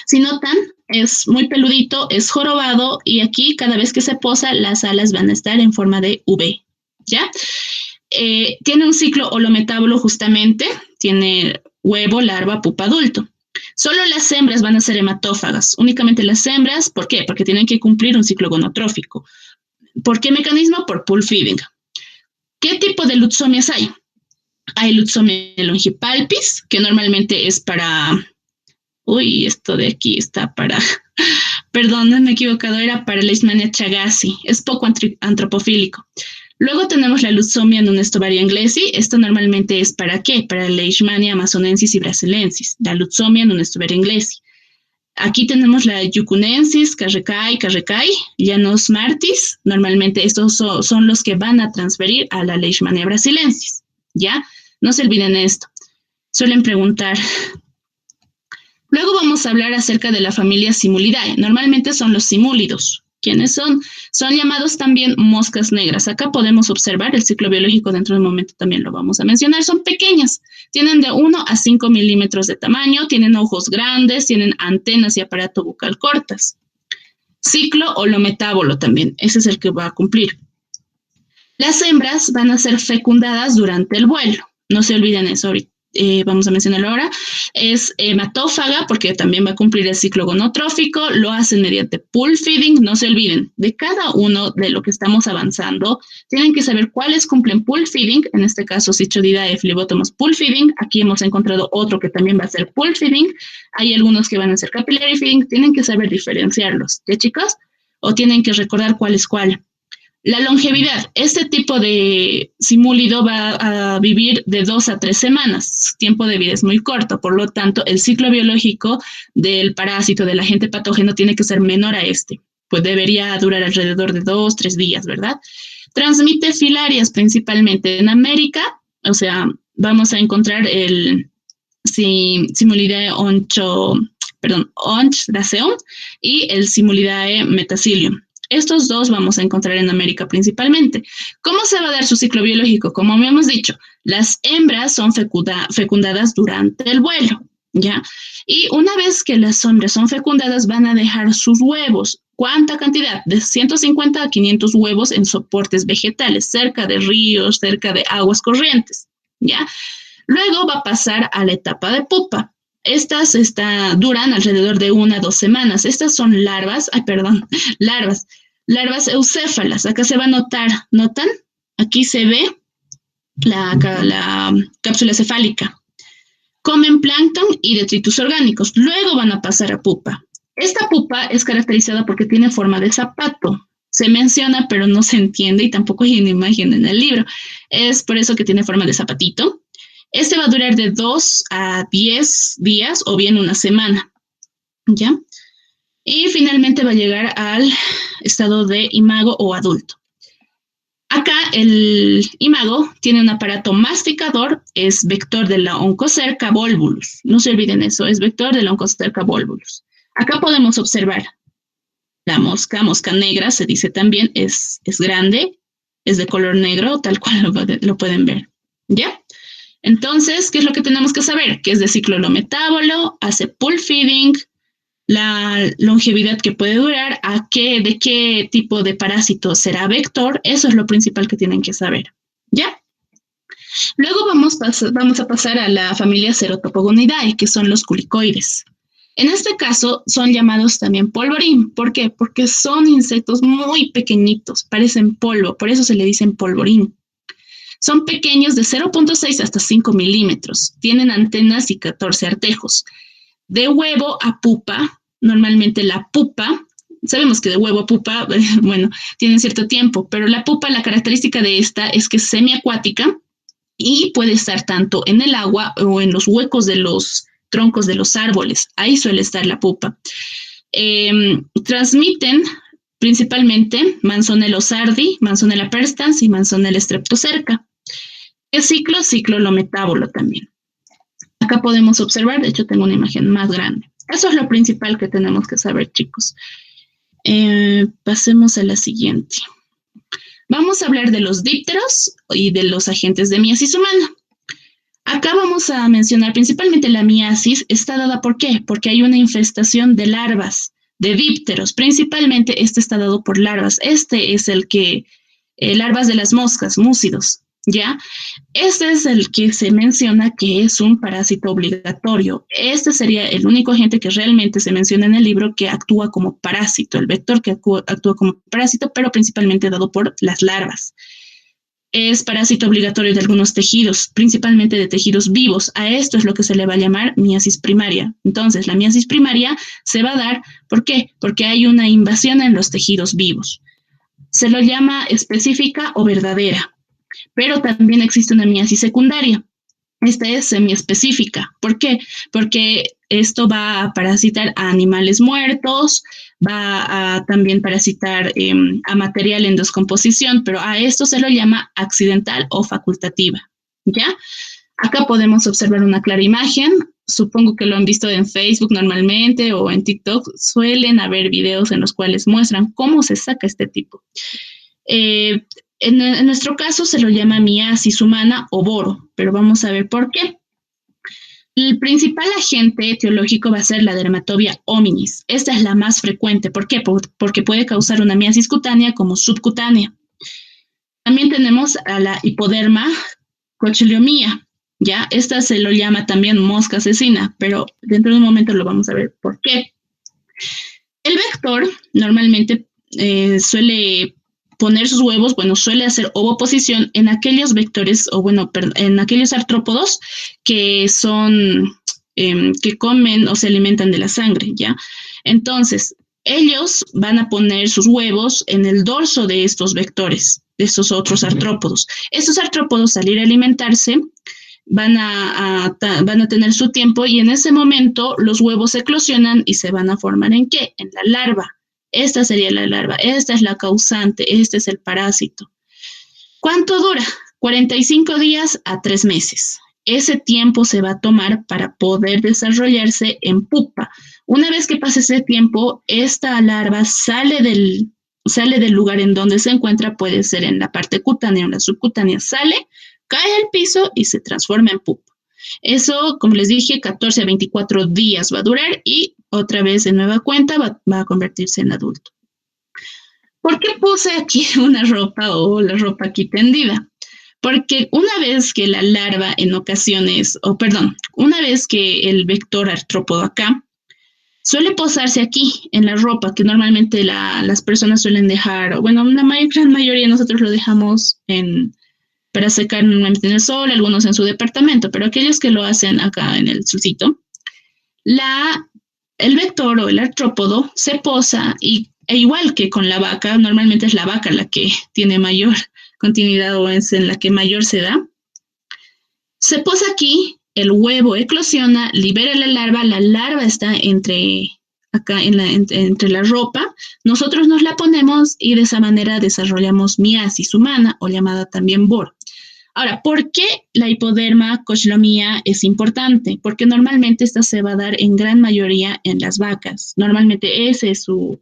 Si notan, es muy peludito, es jorobado y aquí cada vez que se posa, las alas van a estar en forma de V, ¿ya? Tiene un ciclo holometábolo justamente, tiene huevo, larva, pupa, adulto. Solo las hembras van a ser hematófagas, únicamente las hembras, ¿por qué? Porque tienen que cumplir un ciclo gonotrófico. ¿Por qué mecanismo? Por pool feeding. ¿Qué tipo de lutzomias hay? Hay lutzomia longipalpis, que normalmente es para... Uy, esto de aquí está para... Perdón, me he equivocado, era para Leishmania chagasi, es poco antropofílico. Luego tenemos la Lutzomia nunestobaria inglesi. Esto normalmente es ¿para qué? Para Leishmania amazonensis y brasilensis. La Lutzomia nunestobaria inglesi. Aquí tenemos la Yucunensis, carrecai, Llanos martis. Normalmente estos son los que van a transferir a la Leishmania brasilensis. ¿Ya? No se olviden esto. Suelen preguntar. Luego vamos a hablar acerca de la familia Simulidae. Normalmente son los simúlidos. ¿Quiénes son? Son llamados también moscas negras. Acá podemos observar el ciclo biológico, dentro de un momento también lo vamos a mencionar. Son pequeñas, tienen de 1 a 5 milímetros de tamaño, tienen ojos grandes, tienen antenas y aparato bucal cortas. Ciclo holometábolo también, ese es el que va a cumplir. Las hembras van a ser fecundadas durante el vuelo. No se olviden eso ahorita. Vamos a mencionarlo ahora, es hematófaga porque también va a cumplir el ciclo gonotrófico, lo hacen mediante pool feeding. No se olviden, de cada uno de lo que estamos avanzando, tienen que saber cuáles cumplen pool feeding, en este caso Cytodidae, flebótomos pool feeding, aquí hemos encontrado otro que también va a ser pool feeding, hay algunos que van a ser capillary feeding, tienen que saber diferenciarlos, ¿ya chicos? O tienen que recordar cuál es cuál. La longevidad. Este tipo de simúlido va a vivir de 2 a 3 semanas. Su tiempo de vida es muy corto, por lo tanto, el ciclo biológico del parásito, del agente patógeno, tiene que ser menor a este. Pues debería durar alrededor de 2, 3 días, ¿verdad? Transmite filarias principalmente en América, o sea, vamos a encontrar el Simulidae onchdaceum y el Simulidae metacilium. Estos dos vamos a encontrar en América principalmente. ¿Cómo se va a dar su ciclo biológico? Como habíamos dicho, las hembras son fecundadas durante el vuelo, ¿ya? Y una vez que las hembras son fecundadas, van a dejar sus huevos. ¿Cuánta cantidad? De 150 a 500 huevos en soportes vegetales, cerca de ríos, cerca de aguas corrientes, ¿ya? Luego va a pasar a la etapa de pupa. Estas duran alrededor de 1 a 2 semanas. Estas son larvas eucéfalas. Acá se va a notar, ¿notan? Aquí se ve la cápsula cefálica. Comen plancton y detritus orgánicos. Luego van a pasar a pupa. Esta pupa es caracterizada porque tiene forma de zapato. Se menciona, pero no se entiende y tampoco hay una imagen en el libro. Es por eso que tiene forma de zapatito. Este va a durar de 2 a 10 días o bien una semana. ¿Ya? Y finalmente va a llegar al estado de imago o adulto. Acá el imago tiene un aparato masticador, es vector de la Onchocerca volvulus. No se olviden eso, es vector de la Onchocerca volvulus. Acá podemos observar la mosca negra, se dice también, es grande, es de color negro, tal cual lo pueden ver. ¿Ya? Entonces, ¿qué es lo que tenemos que saber? Que es de ciclo metábolo, hace pool feeding, la longevidad que puede durar, de qué tipo de parásito será vector, eso es lo principal que tienen que saber. ¿Ya? Luego vamos a pasar a la familia Cerotopogonidae, que son los culicoides. En este caso son llamados también polvorín. ¿Por qué? Porque son insectos muy pequeñitos, parecen polvo, por eso se le dicen polvorín. Son pequeños de 0.6 hasta 5 milímetros, tienen antenas y 14 artejos. De huevo a pupa, normalmente la pupa, sabemos que de huevo a pupa, bueno, tienen cierto tiempo, pero la pupa, la característica de esta es que es semiacuática y puede estar tanto en el agua o en los huecos de los troncos de los árboles. Ahí suele estar la pupa. Transmiten principalmente Manzonella sardi, Manzonella perstans y Manzonella streptocerca. El ciclo lo metábolo también. Acá podemos observar, de hecho tengo una imagen más grande. Eso es lo principal que tenemos que saber, chicos. Pasemos a la siguiente. Vamos a hablar de los dípteros y de los agentes de miasis humana. Acá vamos a mencionar principalmente la miasis. Está dada ¿por qué? Porque hay una infestación de larvas, de dípteros. Principalmente este está dado por larvas. Este es el que, larvas de las moscas, múcidos. ¿Ya? Este es el que se menciona que es un parásito obligatorio. Este sería el único agente que realmente se menciona en el libro que actúa como parásito, el vector que actúa como parásito, pero principalmente dado por las larvas. Es parásito obligatorio de algunos tejidos, principalmente de tejidos vivos. A esto es lo que se le va a llamar miasis primaria. Entonces, la miasis primaria se va a dar, ¿por qué? Porque hay una invasión en los tejidos vivos. Se lo llama específica o verdadera. Pero también existe una miasis secundaria. Esta es semiespecífica. ¿Por qué? Porque esto va a parasitar a animales muertos, va a también parasitar a material en descomposición, pero a esto se lo llama accidental o facultativa. ¿Ya? Acá podemos observar una clara imagen. Supongo que lo han visto en Facebook normalmente o en TikTok. Suelen haber videos en los cuales muestran cómo se saca este tipo. En nuestro caso se lo llama miasis humana o boro, pero vamos a ver por qué. El principal agente etiológico va a ser la Dermatobia hominis. Esta es la más frecuente. ¿Por qué? Porque puede causar una miasis cutánea como subcutánea. También tenemos a la hipoderma cochleomía, ¿ya? Esta se lo llama también mosca asesina, pero dentro de un momento lo vamos a ver por qué. El vector normalmente suele poner sus huevos, suele hacer ovoposición en aquellos vectores, en aquellos artrópodos que son, que comen o se alimentan de la sangre, ¿ya? Entonces, ellos van a poner sus huevos en el dorso de estos vectores, de estos otros artrópodos. Estos artrópodos, al ir a alimentarse, van a tener su tiempo y en ese momento los huevos eclosionan y se van a formar ¿en qué? En la larva. Esta sería la larva, esta es la causante, este es el parásito. ¿Cuánto dura? 45 días a 3 meses. Ese tiempo se va a tomar para poder desarrollarse en pupa. Una vez que pase ese tiempo, esta larva sale del lugar en donde se encuentra, puede ser en la parte cutánea o en la subcutánea, sale, cae al piso y se transforma en pupa. Eso, como les dije, 14 a 24 días va a durar y otra vez de nueva cuenta va a convertirse en adulto. ¿Por qué puse aquí una ropa o la ropa aquí tendida? Porque una vez que la larva en ocasiones, una vez que el vector artrópodo acá suele posarse aquí en la ropa que normalmente las personas suelen dejar, la gran mayoría de nosotros lo dejamos para secar normalmente en el sol, algunos en su departamento, pero aquellos que lo hacen acá en el solcito, el vector o el artrópodo se posa e igual que con la vaca, normalmente es la vaca la que tiene mayor continuidad o es en la que mayor se da. Se posa aquí, el huevo eclosiona, libera la larva está entre la ropa, nosotros nos la ponemos y de esa manera desarrollamos miasis humana o llamada también BOR. Ahora, ¿por qué la hipoderma cochlomía es importante? Porque normalmente esta se va a dar en gran mayoría en las vacas. Normalmente ese es su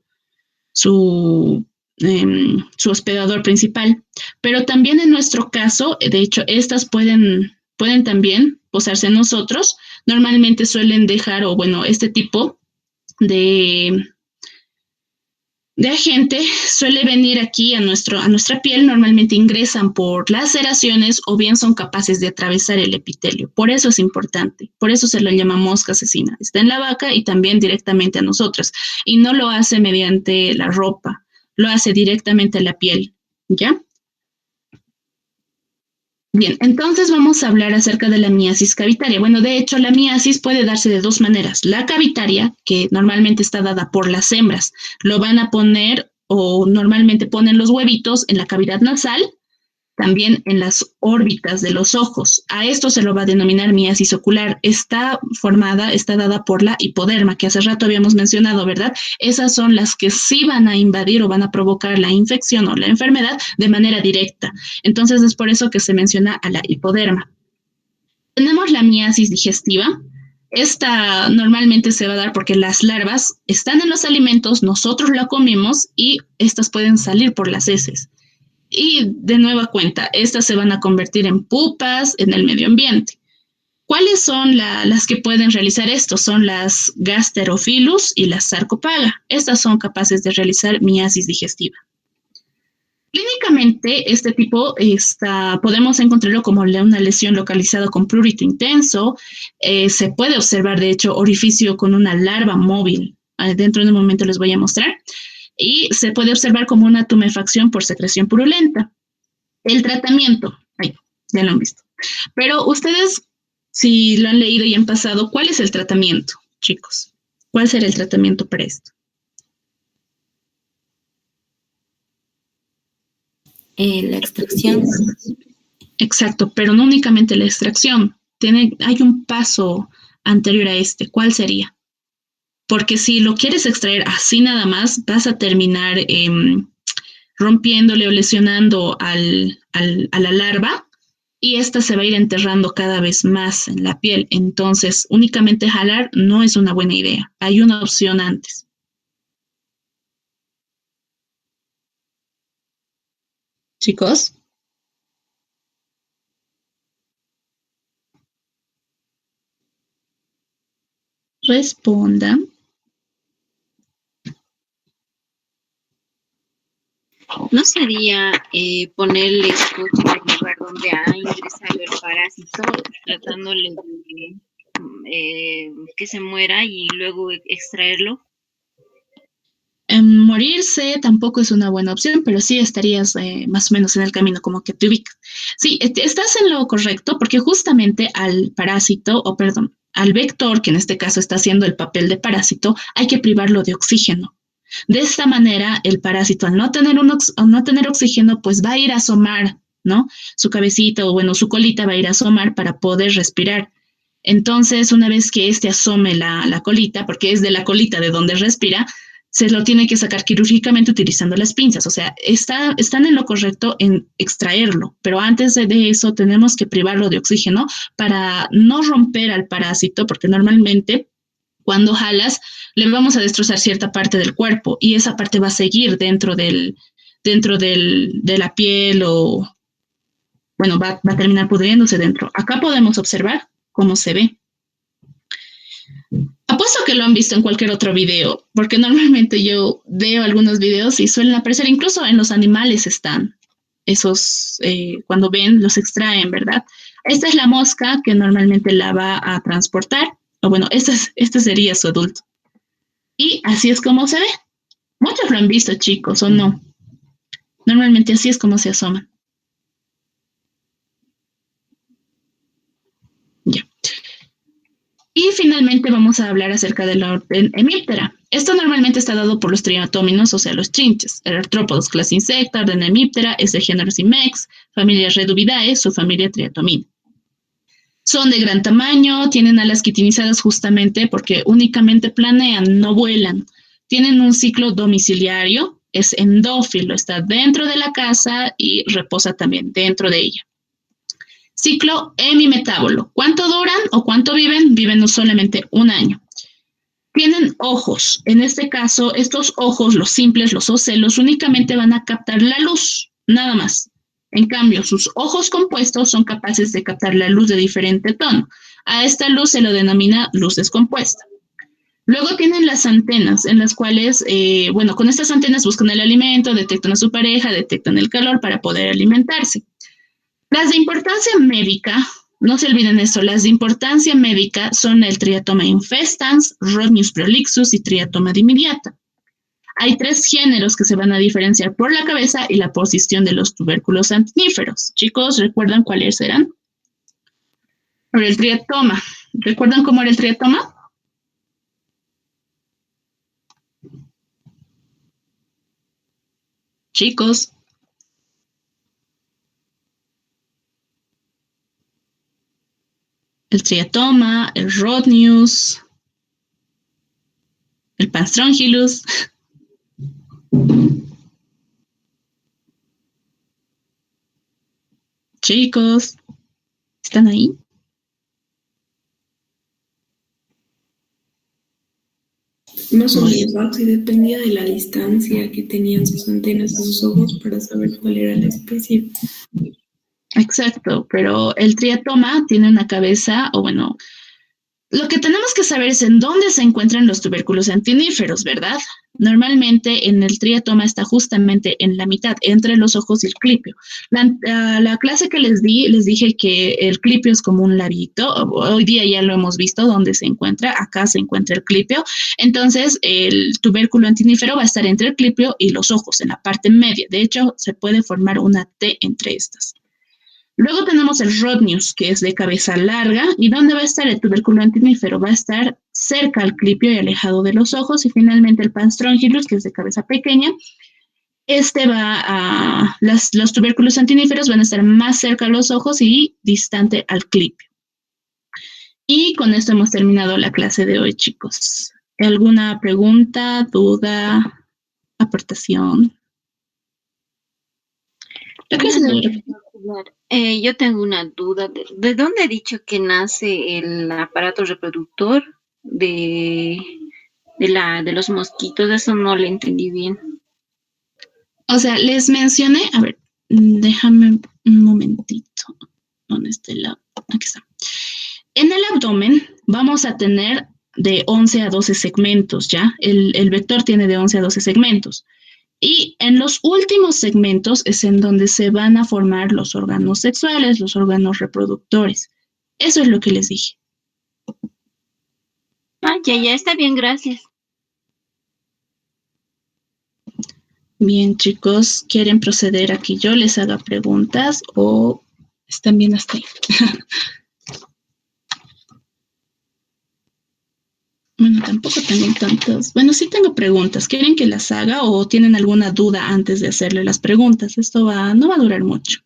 hospedador principal. Pero también en nuestro caso, de hecho, estas pueden también posarse en nosotros. Normalmente suelen dejar, o bueno, este tipo de agente suele venir aquí a nuestra piel, normalmente ingresan por laceraciones o bien son capaces de atravesar el epitelio. Por eso es importante, por eso se lo llama mosca asesina. Está en la vaca y también directamente a nosotros. Y no lo hace mediante la ropa, lo hace directamente a la piel, ¿ya? Bien, entonces vamos a hablar acerca de la miasis cavitaria. Bueno, de hecho, la miasis puede darse de dos maneras. La cavitaria, que normalmente está dada por las hembras, lo van a poner o normalmente ponen los huevitos en la cavidad nasal, también en las órbitas de los ojos. A esto se lo va a denominar miasis ocular. Está dada por la hipoderma, que hace rato habíamos mencionado, ¿verdad? Esas son las que sí van a invadir o van a provocar la infección o la enfermedad de manera directa. Entonces es por eso que se menciona a la hipoderma. Tenemos la miasis digestiva. Esta normalmente se va a dar porque las larvas están en los alimentos, nosotros la comemos y estas pueden salir por las heces. Y de nueva cuenta, estas se van a convertir en pupas en el medio ambiente. ¿Cuáles son las que pueden realizar esto? Son las Gasterophilus y las Sarcophaga. Estas son capaces de realizar miasis digestiva. Clínicamente, este tipo podemos encontrarlo como una lesión localizada con prurito intenso. Se puede observar, de hecho, orificio con una larva móvil. Dentro de un momento les voy a mostrar. Y se puede observar como una tumefacción por secreción purulenta. El tratamiento, ya lo han visto. Pero ustedes, si lo han leído y han pasado, ¿cuál es el tratamiento, chicos? ¿Cuál será el tratamiento para esto? La extracción. Exacto, pero no únicamente la extracción. Hay un paso anterior a este. ¿Cuál sería? Porque si lo quieres extraer así nada más, vas a terminar rompiéndole o lesionando a la larva y esta se va a ir enterrando cada vez más en la piel. Entonces, únicamente jalar no es una buena idea. Hay una opción antes. Chicos. Respondan. ¿No sería ponerle escote en el lugar donde ha ingresado el parásito, tratándole de que se muera y luego extraerlo? Morirse tampoco es una buena opción, pero sí estarías más o menos en el camino, como que te ubicas. Sí, estás en lo correcto, porque justamente al parásito, al vector, que en este caso está haciendo el papel de parásito, hay que privarlo de oxígeno. De esta manera, el parásito, al no tener oxígeno, pues va a ir a asomar, ¿no? Su cabecita o, bueno, su colita va a ir a asomar para poder respirar. Entonces, una vez que asome la colita, porque es de la colita de donde respira, se lo tiene que sacar quirúrgicamente utilizando las pinzas. O sea, están en lo correcto en extraerlo, pero antes de eso tenemos que privarlo de oxígeno para no romper al parásito, porque normalmente cuando jalas le vamos a destrozar cierta parte del cuerpo y esa parte va a seguir dentro de la piel o, bueno, va a terminar pudriéndose dentro. Acá podemos observar cómo se ve. Apuesto que lo han visto en cualquier otro video, porque normalmente yo veo algunos videos y suelen aparecer, incluso en los animales están esos, cuando ven, los extraen, ¿verdad? Esta es la mosca que normalmente la va a transportar, o bueno, este sería su adulto. Y así es como se ve. Muchos lo han visto, chicos, ¿o no? Normalmente así es como se asoman. finalmente vamos a hablar acerca de la orden Hemiptera. Esto normalmente está dado por los triatóminos, o sea, los trinches. El artrópodos, clase insecta, orden Hemiptera, es el género Simex, familia Reduvidae, su familia Triatomina. Son de gran tamaño, tienen alas quitinizadas justamente porque únicamente planean, no vuelan. Tienen un ciclo domiciliario, es endófilo, está dentro de la casa y reposa también dentro de ella. Ciclo hemimetábolo. ¿Cuánto duran o cuánto viven? Viven solamente un año. Tienen ojos. En este caso, estos ojos, los simples, los ocelos, únicamente van a captar la luz, nada más. En cambio, sus ojos compuestos son capaces de captar la luz de diferente tono. A esta luz se lo denomina luz descompuesta. Luego tienen las antenas, en las cuales, con estas antenas buscan el alimento, detectan a su pareja, detectan el calor para poder alimentarse. Las de importancia médica, no se olviden esto, las de importancia médica son el Triatoma infestans, Rhodnius prolixus y Triatoma dimidiata. Hay 3 géneros que se van a diferenciar por la cabeza y la posición de los tubérculos antiníferos. Chicos, ¿recuerdan cuáles eran? Ahora, el triatoma. ¿Recuerdan cómo era el triatoma? Chicos. El triatoma, el Rhodnius, el Panstrongylus. Chicos, ¿están ahí? Más o menos, y dependía de la distancia que tenían sus antenas y sus ojos para saber cuál era la especie. Exacto, pero el triatoma tiene una cabeza, lo que tenemos que saber es en dónde se encuentran los tubérculos antiníferos, ¿verdad? Normalmente en el triatoma está justamente en la mitad, entre los ojos y el clípeo. La clase que les di, les dije que el clípeo es como un labito. Hoy día ya lo hemos visto dónde se encuentra. Acá se encuentra el clípeo. Entonces, el tubérculo antinífero va a estar entre el clípeo y los ojos, en la parte media. De hecho, se puede formar una T entre estas. Luego tenemos el Rhodnius, que es de cabeza larga. ¿Y dónde va a estar el tubérculo antinífero? Va a estar cerca al clípeo y alejado de los ojos. Y finalmente el Panstrongylus, que es de cabeza pequeña. Los tubérculos antiníferos van a estar más cerca a los ojos y distante al clípeo. Y con esto hemos terminado la clase de hoy, chicos. ¿Alguna pregunta, duda, aportación? Yo tengo una duda. ¿De dónde he dicho que nace el aparato reproductor de los mosquitos? Eso no lo entendí bien. O sea, les mencioné, a ver, déjame un momentito. ¿Dónde está aquí está. En el abdomen vamos a tener de 11 a 12 segmentos, ¿ya? El vector tiene de 11 a 12 segmentos. Y en los últimos segmentos es en donde se van a formar los órganos sexuales, los órganos reproductores. Eso es lo que les dije. Ya está bien, gracias. Bien, chicos, ¿quieren proceder a que yo les haga preguntas o están bien hasta ahí? Bueno, tampoco tengo tantas. Bueno, sí tengo preguntas. ¿Quieren que las haga o tienen alguna duda antes de hacerle las preguntas? Esto no va a durar mucho.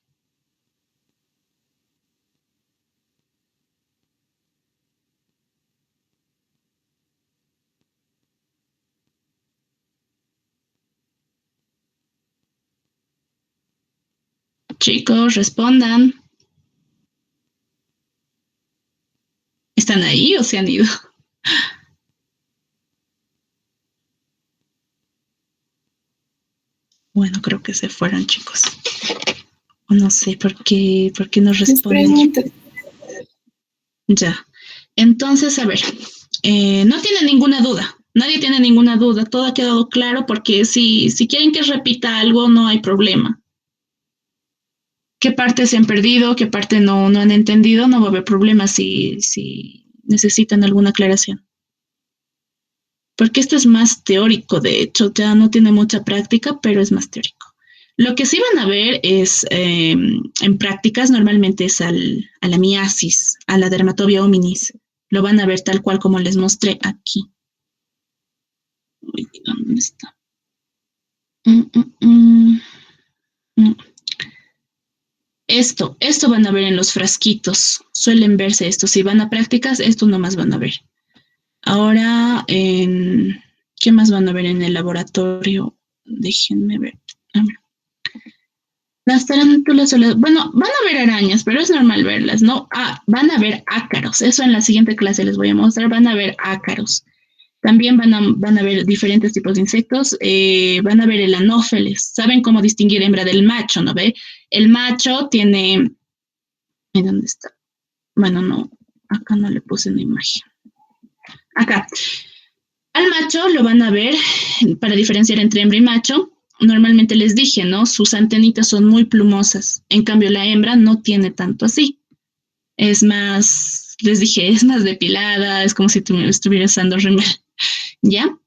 Chicos, respondan. ¿Están ahí o se han ido? Bueno, creo que se fueron, chicos. No sé por qué no responden. Ya. Entonces, a ver, no tienen ninguna duda. Nadie tiene ninguna duda. Todo ha quedado claro porque si quieren que repita algo, no hay problema. ¿Qué partes se han perdido? ¿Qué parte no han entendido? No va a haber problema si necesitan alguna aclaración. Porque esto es más teórico, de hecho, ya no tiene mucha práctica, pero es más teórico. Lo que sí van a ver es, en prácticas, normalmente es a la miasis, a la dermatobia hominis. Lo van a ver tal cual como les mostré aquí. Uy, ¿dónde está? Esto van a ver en los frasquitos. Suelen verse esto. Si van a prácticas, esto nomás van a ver. Ahora, ¿qué más van a ver en el laboratorio? Déjenme ver. A ver. Las tarántulas, bueno, van a ver arañas, pero es normal verlas, ¿no? Van a ver ácaros. Eso en la siguiente clase les voy a mostrar. Van a ver ácaros. También van a ver diferentes tipos de insectos. Van a ver el anófeles. ¿Saben cómo distinguir hembra del macho, no ve? El macho tiene... ¿Y dónde está? Bueno, no. Acá no le puse una imagen. Acá. Al macho lo van a ver para diferenciar entre hembra y macho. Normalmente les dije, ¿no? Sus antenitas son muy plumosas. En cambio, la hembra no tiene tanto así. Es más, les dije, es más depilada, es como si estuviera usando rímel. ¿Ya?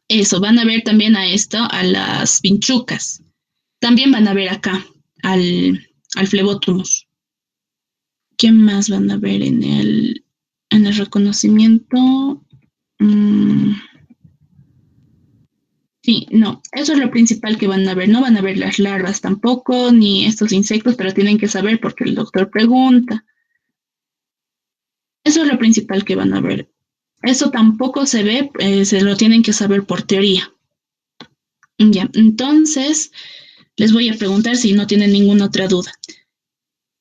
Eso, van a ver también a esto, a las vinchucas. También van a ver acá, al Phlebotomus. ¿Qué más van a ver en el reconocimiento? Sí, no, eso es lo principal que van a ver. No van a ver las larvas tampoco, ni estos insectos, pero tienen que saber porque el doctor pregunta. Eso es lo principal que van a ver. Eso tampoco se ve, se lo tienen que saber por teoría. Ya, entonces les voy a preguntar si no tienen ninguna otra duda.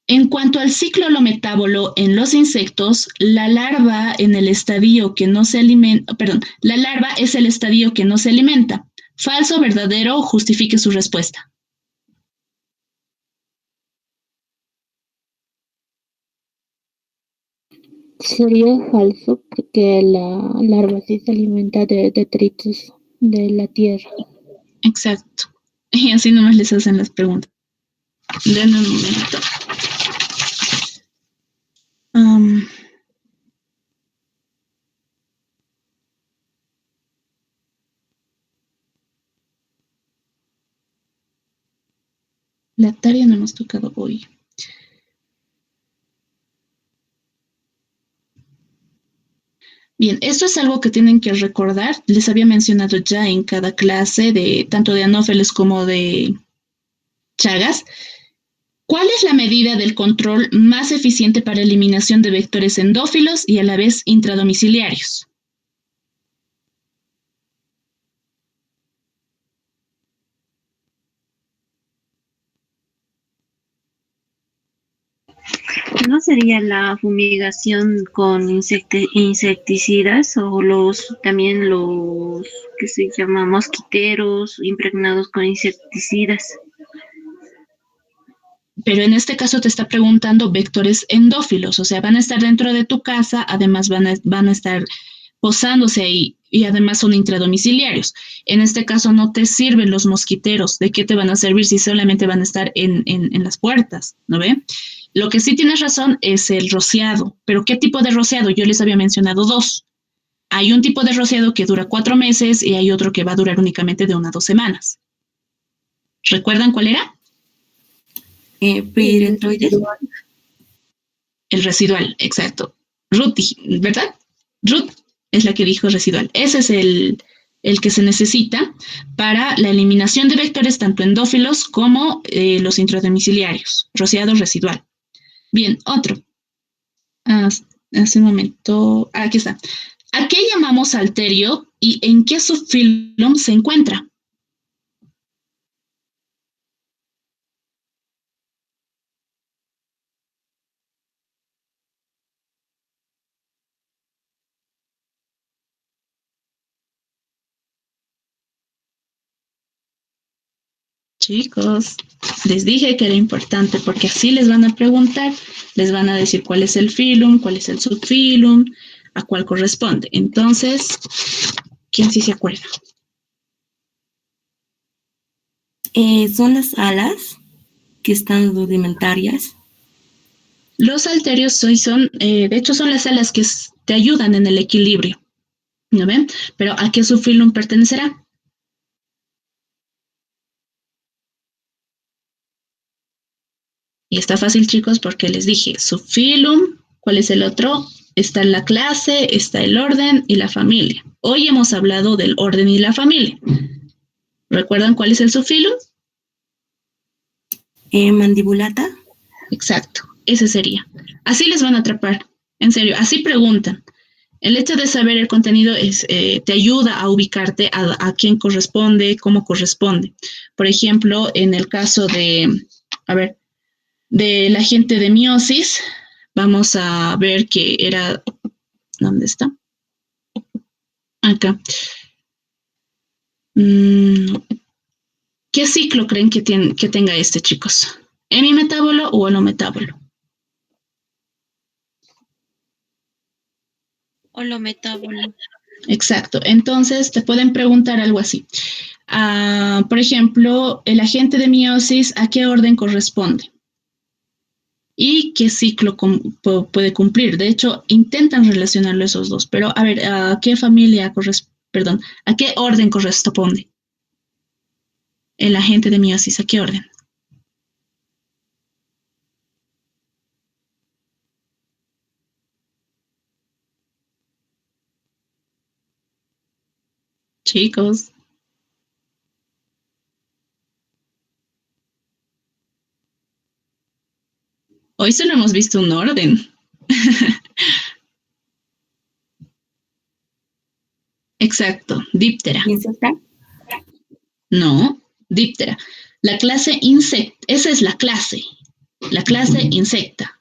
En cuanto al ciclo holometábolo en los insectos, la larva en el estadio que no se alimenta, perdón, la larva es el estadio que no se alimenta. ¿Falso, verdadero? Justifique su respuesta. Sería falso porque la larva sí se alimenta de detritus de la tierra. Exacto. Y así nomás les hacen las preguntas. Denme un momento. La tarea no hemos tocado hoy. Bien, esto es algo que tienen que recordar. Les había mencionado ya en cada clase, tanto de anófeles como de Chagas. ¿Cuál es la medida del control más eficiente para eliminación de vectores endófilos y a la vez intradomiciliarios? ¿No sería la fumigación con insecticidas o también los que se llama mosquiteros impregnados con insecticidas? Pero en este caso te está preguntando vectores endófilos, o sea, van a estar dentro de tu casa, además van a estar posándose ahí y además son intradomiciliarios. En este caso no te sirven los mosquiteros. ¿De qué te van a servir si solamente van a estar en las puertas? ¿No ve? Lo que sí tienes razón es el rociado. ¿Pero qué tipo de rociado? Yo les había mencionado dos. Hay un tipo de rociado que dura 4 meses y hay otro que va a durar únicamente de 1 a 2 semanas. ¿Recuerdan cuál era? Pirentoides. El residual, exacto. Ruth, ¿verdad? Ruth es la que dijo residual. Ese es el que se necesita para la eliminación de vectores tanto endófilos como los intradomiciliarios. Rociado residual. Bien, otro. Hace un momento. Aquí está. ¿A qué llamamos alterio y en qué subfilum se encuentra? Chicos, les dije que era importante porque así les van a preguntar, les van a decir cuál es el filum, cuál es el subfilum, a cuál corresponde. Entonces, ¿quién sí se acuerda? Son las alas que están rudimentarias. Los alterios son, de hecho, son las alas que te ayudan en el equilibrio, ¿no ven? Pero ¿a qué subfilum pertenecerá? Y está fácil, chicos, porque les dije subfilum, ¿cuál es el otro? Está la clase, está el orden y la familia. Hoy hemos hablado del orden y la familia. ¿Recuerdan cuál es el subfilo? Mandibulata. Exacto, ese sería. Así les van a atrapar, en serio, así preguntan. El hecho de saber el contenido te ayuda a ubicarte a quién corresponde, cómo corresponde. Por ejemplo, en el caso de la gente de meiosis, vamos a ver que era, ¿dónde está? Acá. ¿Qué ciclo creen que tenga este, chicos? ¿Hemimetábolo o holometábolo? Holometábolo. Exacto. Entonces, te pueden preguntar algo así. Por ejemplo, el agente de meiosis, ¿a qué orden corresponde? ¿Y qué ciclo puede cumplir? De hecho, intentan relacionarlo esos dos. Pero, a ver, ¿a qué ¿a qué orden corresponde el agente de meiosis? ¿A qué orden? Chicos. Hoy solo hemos visto un orden. Exacto, díptera. ¿Insecta? No, díptera. La clase insecta, esa es la clase insecta,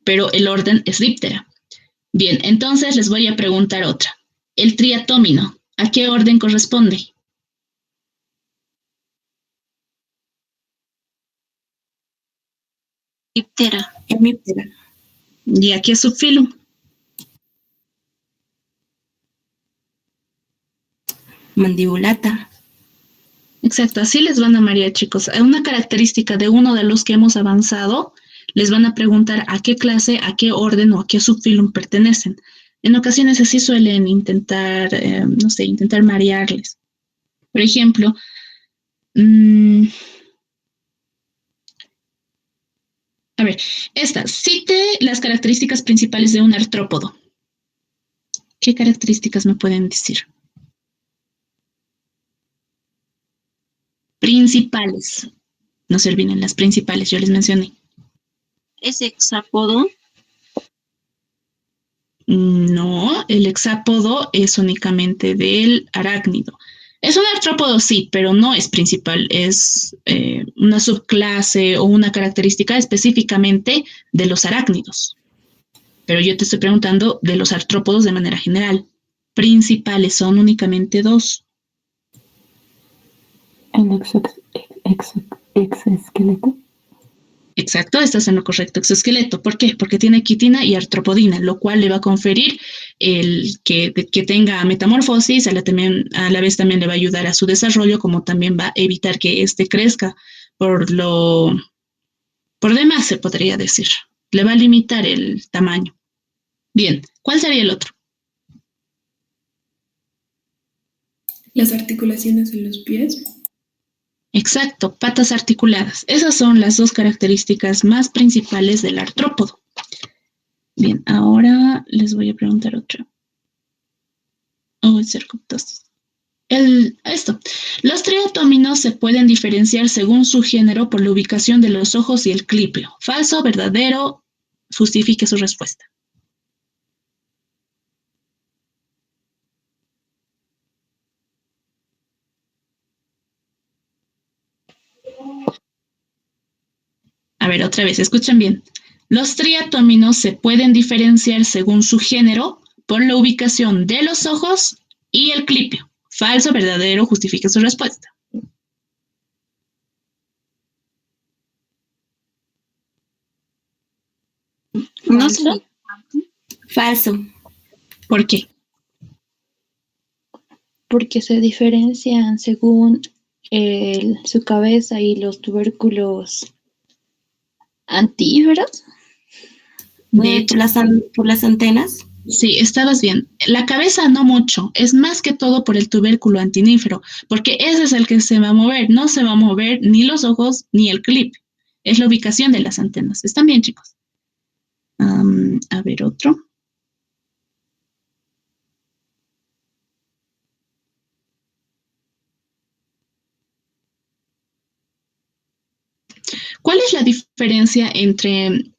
pero el orden es díptera. Bien, entonces les voy a preguntar otra. El triatómino, ¿a qué orden corresponde? Díptera. Hemíptera. ¿Y a qué subfilo? Mandibulata. Exacto, así les van a marear, chicos. Una característica de uno de los que hemos avanzado, les van a preguntar a qué clase, a qué orden o a qué subfilo pertenecen. En ocasiones así suelen intentar, intentar marearles. Por ejemplo, cite las características principales de un artrópodo. ¿Qué características me pueden decir? Principales. No se olviden las principales, yo les mencioné. ¿Es hexápodo? No, el hexápodo es únicamente del arácnido. Es un artrópodo, sí, pero no es principal. Es una subclase o una característica específicamente de los arácnidos. Pero yo te estoy preguntando de los artrópodos de manera general. Principales son únicamente dos. El exoesqueleto. Exacto, estás en lo correcto, exoesqueleto. ¿Por qué? Porque tiene quitina y artropodina, lo cual le va a conferir el que tenga metamorfosis, a la vez también le va a ayudar a su desarrollo, como también va a evitar que éste crezca por demás, se podría decir. Le va a limitar el tamaño. Bien, ¿cuál sería el otro? Las articulaciones en los pies. Exacto, patas articuladas. Esas son las dos características más principales del artrópodo. Bien, ahora les voy a preguntar otra. El cercoptosis. Los triatóminos se pueden diferenciar según su género por la ubicación de los ojos y el clípeo. Falso, verdadero, justifique su respuesta. A ver, otra vez, escuchen bien. Los triatóminos se pueden diferenciar según su género por la ubicación de los ojos y el clípeo. Falso, verdadero, justifique su respuesta. No sé. Falso. ¿Por qué? Porque se diferencian según su cabeza y los tubérculos antíferos. De hecho, por las antenas. Sí, estabas bien. La cabeza no mucho, es más que todo por el tubérculo antinífero, porque ese es el que se va a mover, no se va a mover ni los ojos ni el clip. Es la ubicación de las antenas. ¿Están bien, chicos? A ver, otro. diferencia entre,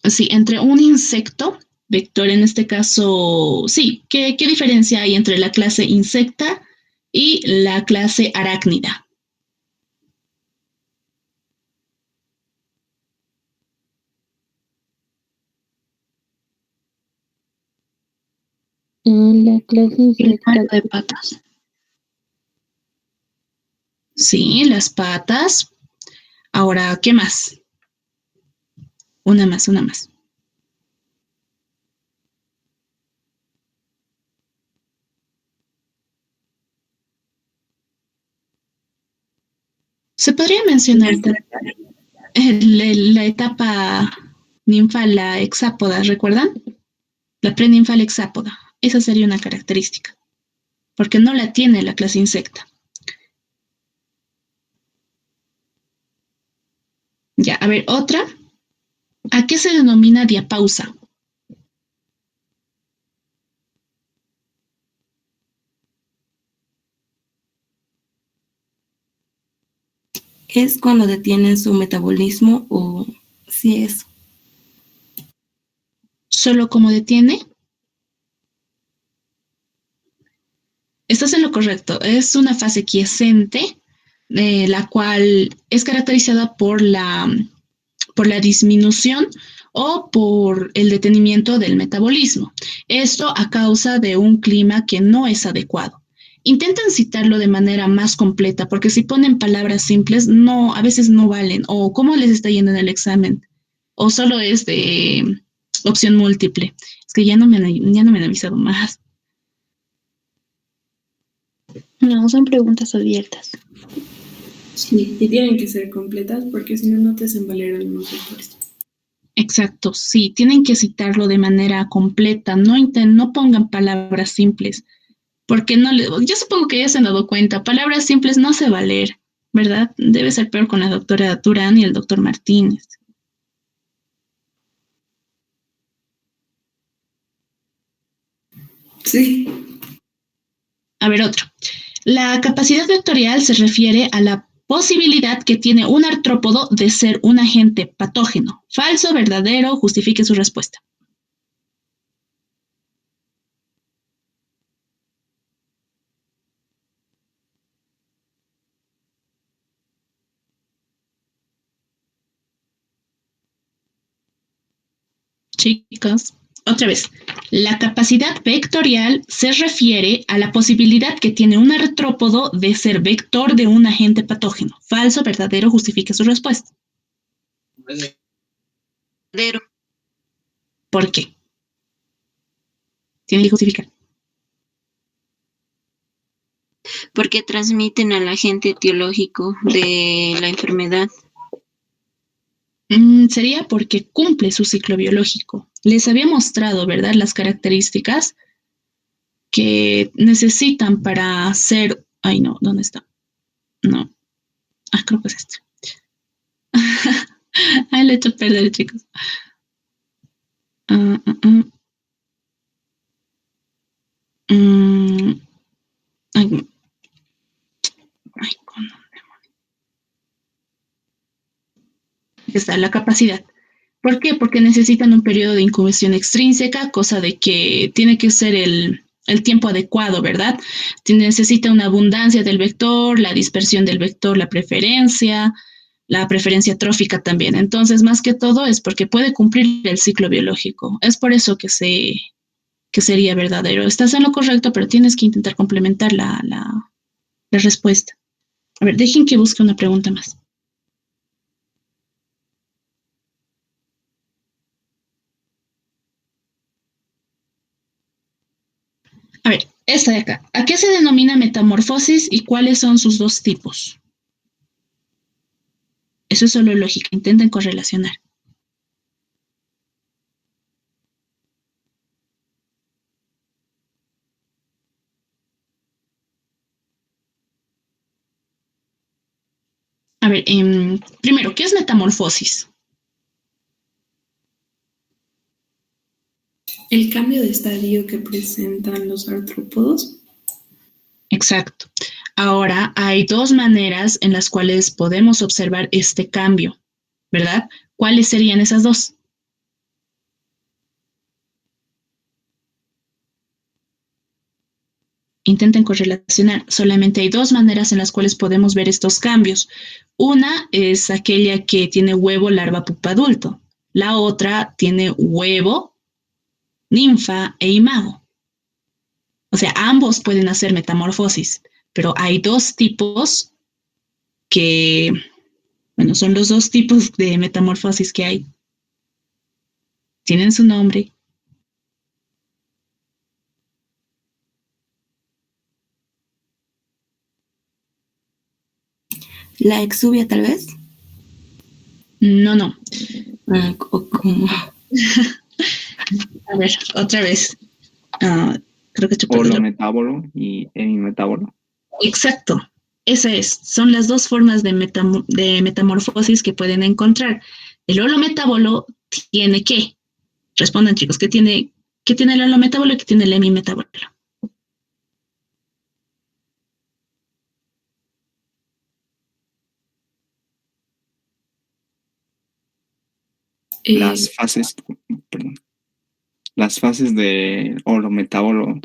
sí, entre un insecto, vector en este caso, sí, ¿qué diferencia hay entre la clase insecta y la clase arácnida? La clase El insecta. par de patas. Sí, las patas. Ahora, ¿qué más? Una más, una más. Se podría mencionar la etapa ninfal, la hexápoda, ¿recuerdan? La preninfal hexápoda. Esa sería una característica, porque no la tiene la clase insecta. Ya, a ver, otra. ¿A qué se denomina diapausa? ¿Es cuando detienen su metabolismo o si es? ¿Solo como detiene? Estás en lo correcto. Es una fase quiescente, la cual es caracterizada por la disminución o por el detenimiento del metabolismo. Esto a causa de un clima que no es adecuado. Intenten citarlo de manera más completa, porque si ponen palabras simples, no, a veces no valen. O cómo les está yendo en el examen. O solo es de opción múltiple. Es que ya no me han avisado más. No, son preguntas abiertas. Sí, y tienen que ser completas porque si no, no te hacen valer algunos factores. Exacto, sí, tienen que citarlo de manera completa, no pongan palabras simples, porque yo supongo que ya se han dado cuenta, palabras simples no se va a leer, ¿verdad? Debe ser peor con la doctora Durán y el doctor Martínez. Sí. A ver, otro. La capacidad vectorial se refiere a la posibilidad que tiene un artrópodo de ser un agente patógeno. Falso, verdadero, justifique su respuesta. Chicos, otra vez. La capacidad vectorial se refiere a la posibilidad que tiene un artrópodo de ser vector de un agente patógeno. Falso, verdadero, justifique su respuesta. Verdadero. ¿Por qué? Tiene que justificar. Porque transmiten al agente etiológico de la enfermedad. Sería porque cumple su ciclo biológico. Les había mostrado, ¿verdad?, las características que necesitan para ser... Ay, no, ¿dónde está? No. Ah, creo que es este. Ay, lo he hecho perder, chicos. Uh, uh, uh. Mm, ay, ay, está la capacidad. ¿Por qué? Porque necesitan un periodo de incubación extrínseca, cosa de que tiene que ser el tiempo adecuado, ¿verdad? Necesita una abundancia del vector, la dispersión del vector, la preferencia trófica también. Entonces, más que todo es porque puede cumplir el ciclo biológico. Es por eso que sería verdadero. Estás en lo correcto, pero tienes que intentar complementar la respuesta. A ver, dejen que busque una pregunta más. A ver, esta de acá. ¿A qué se denomina metamorfosis y cuáles son sus dos tipos? Eso es solo lógica. Intenten correlacionar. A ver, primero, ¿qué es metamorfosis? El cambio de estadio que presentan los artrópodos. Exacto. Ahora, hay dos maneras en las cuales podemos observar este cambio, ¿verdad? ¿Cuáles serían esas dos? Intenten correlacionar. Solamente hay dos maneras en las cuales podemos ver estos cambios. Una es aquella que tiene huevo, larva, pupa, adulto. La otra tiene huevo, ninfa e imago. O sea, ambos pueden hacer metamorfosis, pero hay dos tipos que, bueno, son los dos tipos de metamorfosis que hay. Tienen su nombre. La exuvia, tal vez. No. O como. A ver, otra vez. Creo que Holometábolo y hemimetábolo. Exacto. Esa es. Son las dos formas de metamorfosis que pueden encontrar. El holometábolo tiene ¿qué? Respondan, chicos. ¿Qué tiene el holometábolo y qué tiene el hemimetábolo? Las fases, perdón, las fases del holometábolo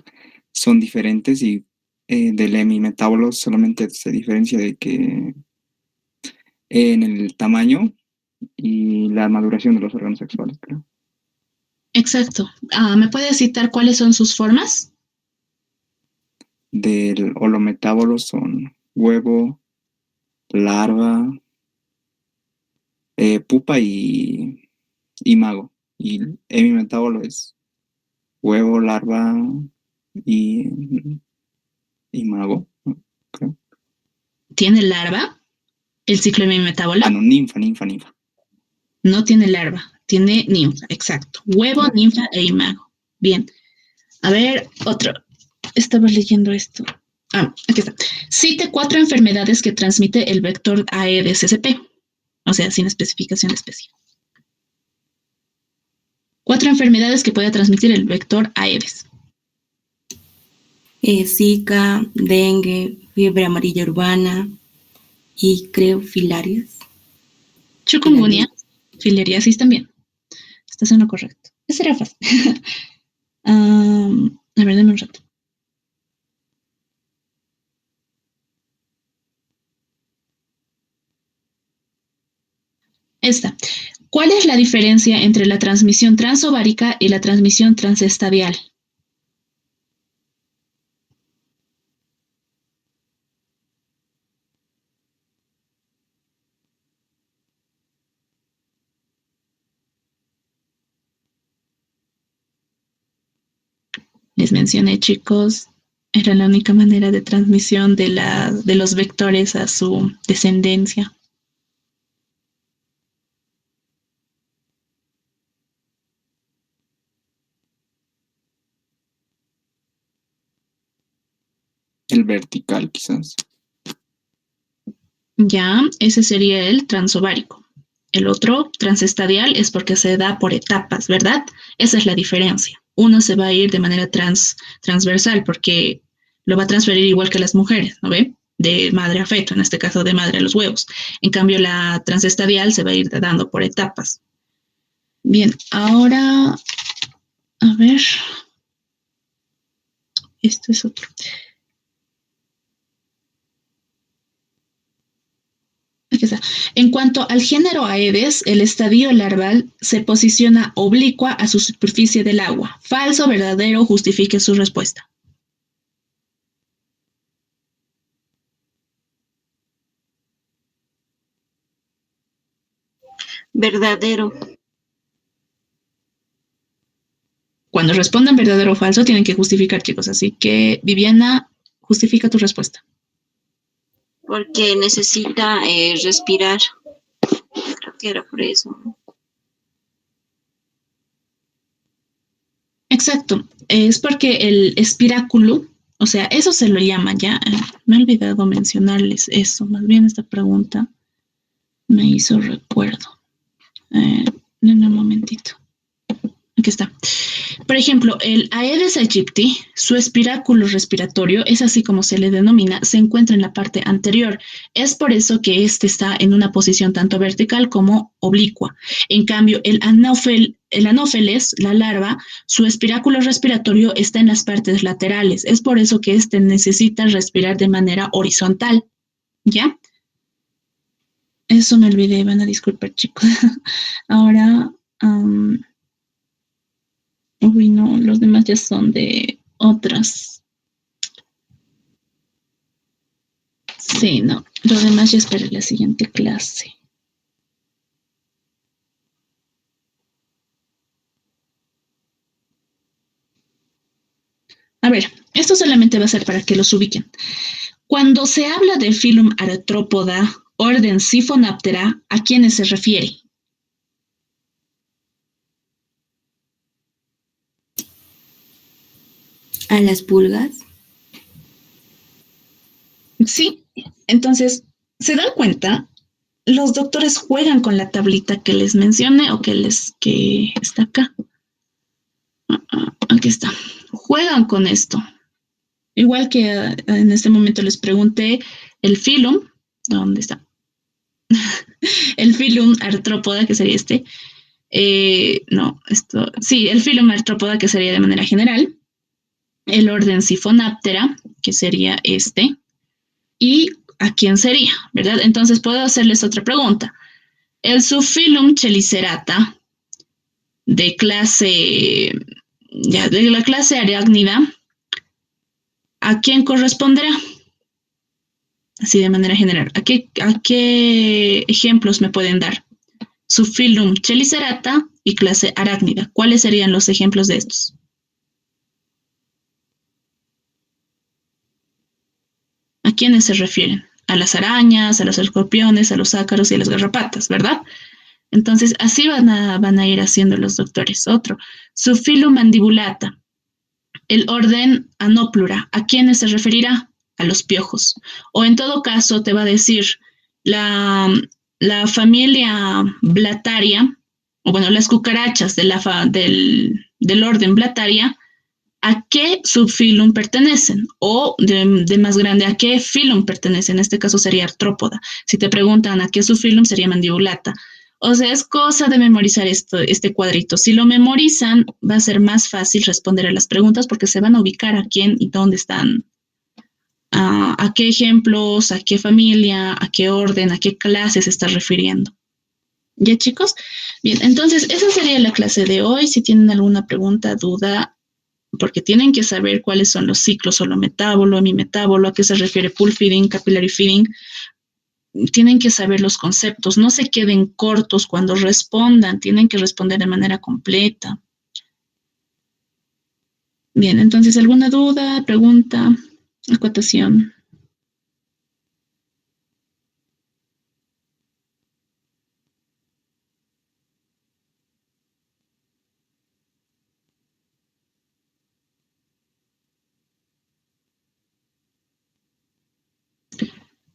son diferentes y del hemimetábolo solamente se diferencia de que en el tamaño y la maduración de los órganos sexuales, creo. Exacto. ¿Me puedes citar cuáles son sus formas? Del holometábolo son huevo, larva, pupa y mago. Y el hemimetábolo es huevo, larva y mago, creo. ¿Tiene larva? El ciclo hemimetábolo. No, ninfa. No tiene larva, tiene ninfa, exacto. Huevo, ninfa e imago. Bien. A ver, otro. Estaba leyendo esto. Aquí está. Cite 4 enfermedades que transmite el vector Aedes-SCP. O sea, sin especificación de especie. 4 enfermedades que puede transmitir el vector Aedes. Zika, dengue, fiebre amarilla urbana y creo filarias. Chikungunya, filariasis también. Estás en lo correcto. Ese era fácil. A ver, dame un rato. Esta. ¿Cuál es la diferencia entre la transmisión transovárica y la transmisión transestadial? Les mencioné, chicos, era la única manera de transmisión de los vectores a su descendencia. El vertical, quizás. Ya, ese sería el transovárico. El otro, transestadial, es porque se da por etapas, ¿verdad? Esa es la diferencia. Uno se va a ir de manera transversal porque lo va a transferir igual que las mujeres, ¿no ve? De madre a feto, en este caso de madre a los huevos. En cambio, la transestadial se va a ir dando por etapas. Bien, ahora, a ver, esto es otro. Aquí está. En cuanto al género Aedes, el estadio larval se posiciona oblicua a su superficie del agua. Falso, verdadero, justifique su respuesta. Verdadero. Cuando respondan verdadero o falso, tienen que justificar, chicos. Así que, Viviana, justifica tu respuesta. Porque necesita respirar. Creo que era por eso. Exacto. Es porque el espiráculo, o sea, eso se lo llama ya. Me he olvidado mencionarles eso. Más bien esta pregunta me hizo recuerdo. En un momentito. Aquí está. Por ejemplo, el Aedes aegypti, su espiráculo respiratorio, es así como se le denomina, se encuentra en la parte anterior. Es por eso que este está en una posición tanto vertical como oblicua. En cambio, el Anopheles, la larva, su espiráculo respiratorio está en las partes laterales. Es por eso que este necesita respirar de manera horizontal. ¿Ya? Eso me olvidé, van a disculpar, chicos. Ahora... uy, no, los demás ya son de otras. Sí, no, los demás ya es para la siguiente clase. A ver, esto solamente va a ser para que los ubiquen. Cuando se habla de Phylum Arthropoda, orden Siphonaptera, ¿a quiénes se refiere? ¿A las pulgas? Sí, entonces, ¿se dan cuenta? Los doctores juegan con la tablita que les mencioné o que está acá. Aquí está. Juegan con esto. Igual que en este momento les pregunté el Phylum, ¿dónde está? El Phylum Arthropoda, que sería este. No, esto, sí, el Phylum Arthropoda, que sería de manera general. El orden Siphonaptera, que sería este. ¿Y a quién sería? ¿Verdad? Entonces puedo hacerles otra pregunta. El subphylum Chelicerata de la clase Arácnida, ¿a quién corresponderá? Así de manera general. ¿A qué ejemplos me pueden dar? Subphylum Chelicerata y clase Arácnida. ¿Cuáles serían los ejemplos de estos? ¿A quiénes se refieren? A las arañas, a los escorpiones, a los ácaros y a las garrapatas, ¿verdad? Entonces, así van a ir haciendo los doctores. Otro, Subphylum Mandibulata, el orden Anoplura, ¿a quiénes se referirá? A los piojos. O en todo caso, te va a decir la familia Blataria, o bueno, las cucarachas del orden Blataria, ¿a qué subphylum pertenecen? O de más grande, ¿a qué phylum pertenecen? En este caso sería artrópoda. Si te preguntan a qué subphylum, sería mandibulata. O sea, es cosa de memorizar este cuadrito. Si lo memorizan, va a ser más fácil responder a las preguntas porque se van a ubicar a quién y dónde están, a qué ejemplos, a qué familia, a qué orden, a qué clase se está refiriendo. ¿Ya, chicos? Bien, entonces esa sería la clase de hoy. Si tienen alguna pregunta, duda, porque tienen que saber cuáles son los ciclos holometábolo, hemimetábolo, a qué se refiere pool feeding, capillary feeding. Tienen que saber los conceptos, no se queden cortos cuando respondan, tienen que responder de manera completa. Bien, entonces, ¿alguna duda, pregunta, acotación?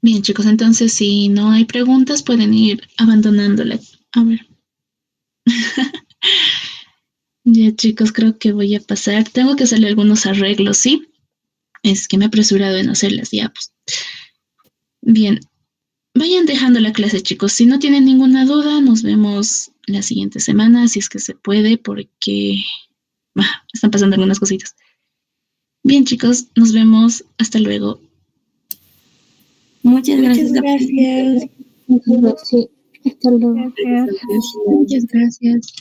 Bien, chicos, entonces si no hay preguntas, pueden ir abandonándola. A ver. Ya, chicos, creo que voy a pasar. Tengo que hacerle algunos arreglos, ¿sí? Es que me he apresurado en hacer las diapos. Bien, vayan dejando la clase, chicos. Si no tienen ninguna duda, nos vemos la siguiente semana, si es que se puede, porque están pasando algunas cositas. Bien, chicos, nos vemos. Hasta luego. Muchas gracias. Sí, hasta luego. Gracias. Muchas gracias.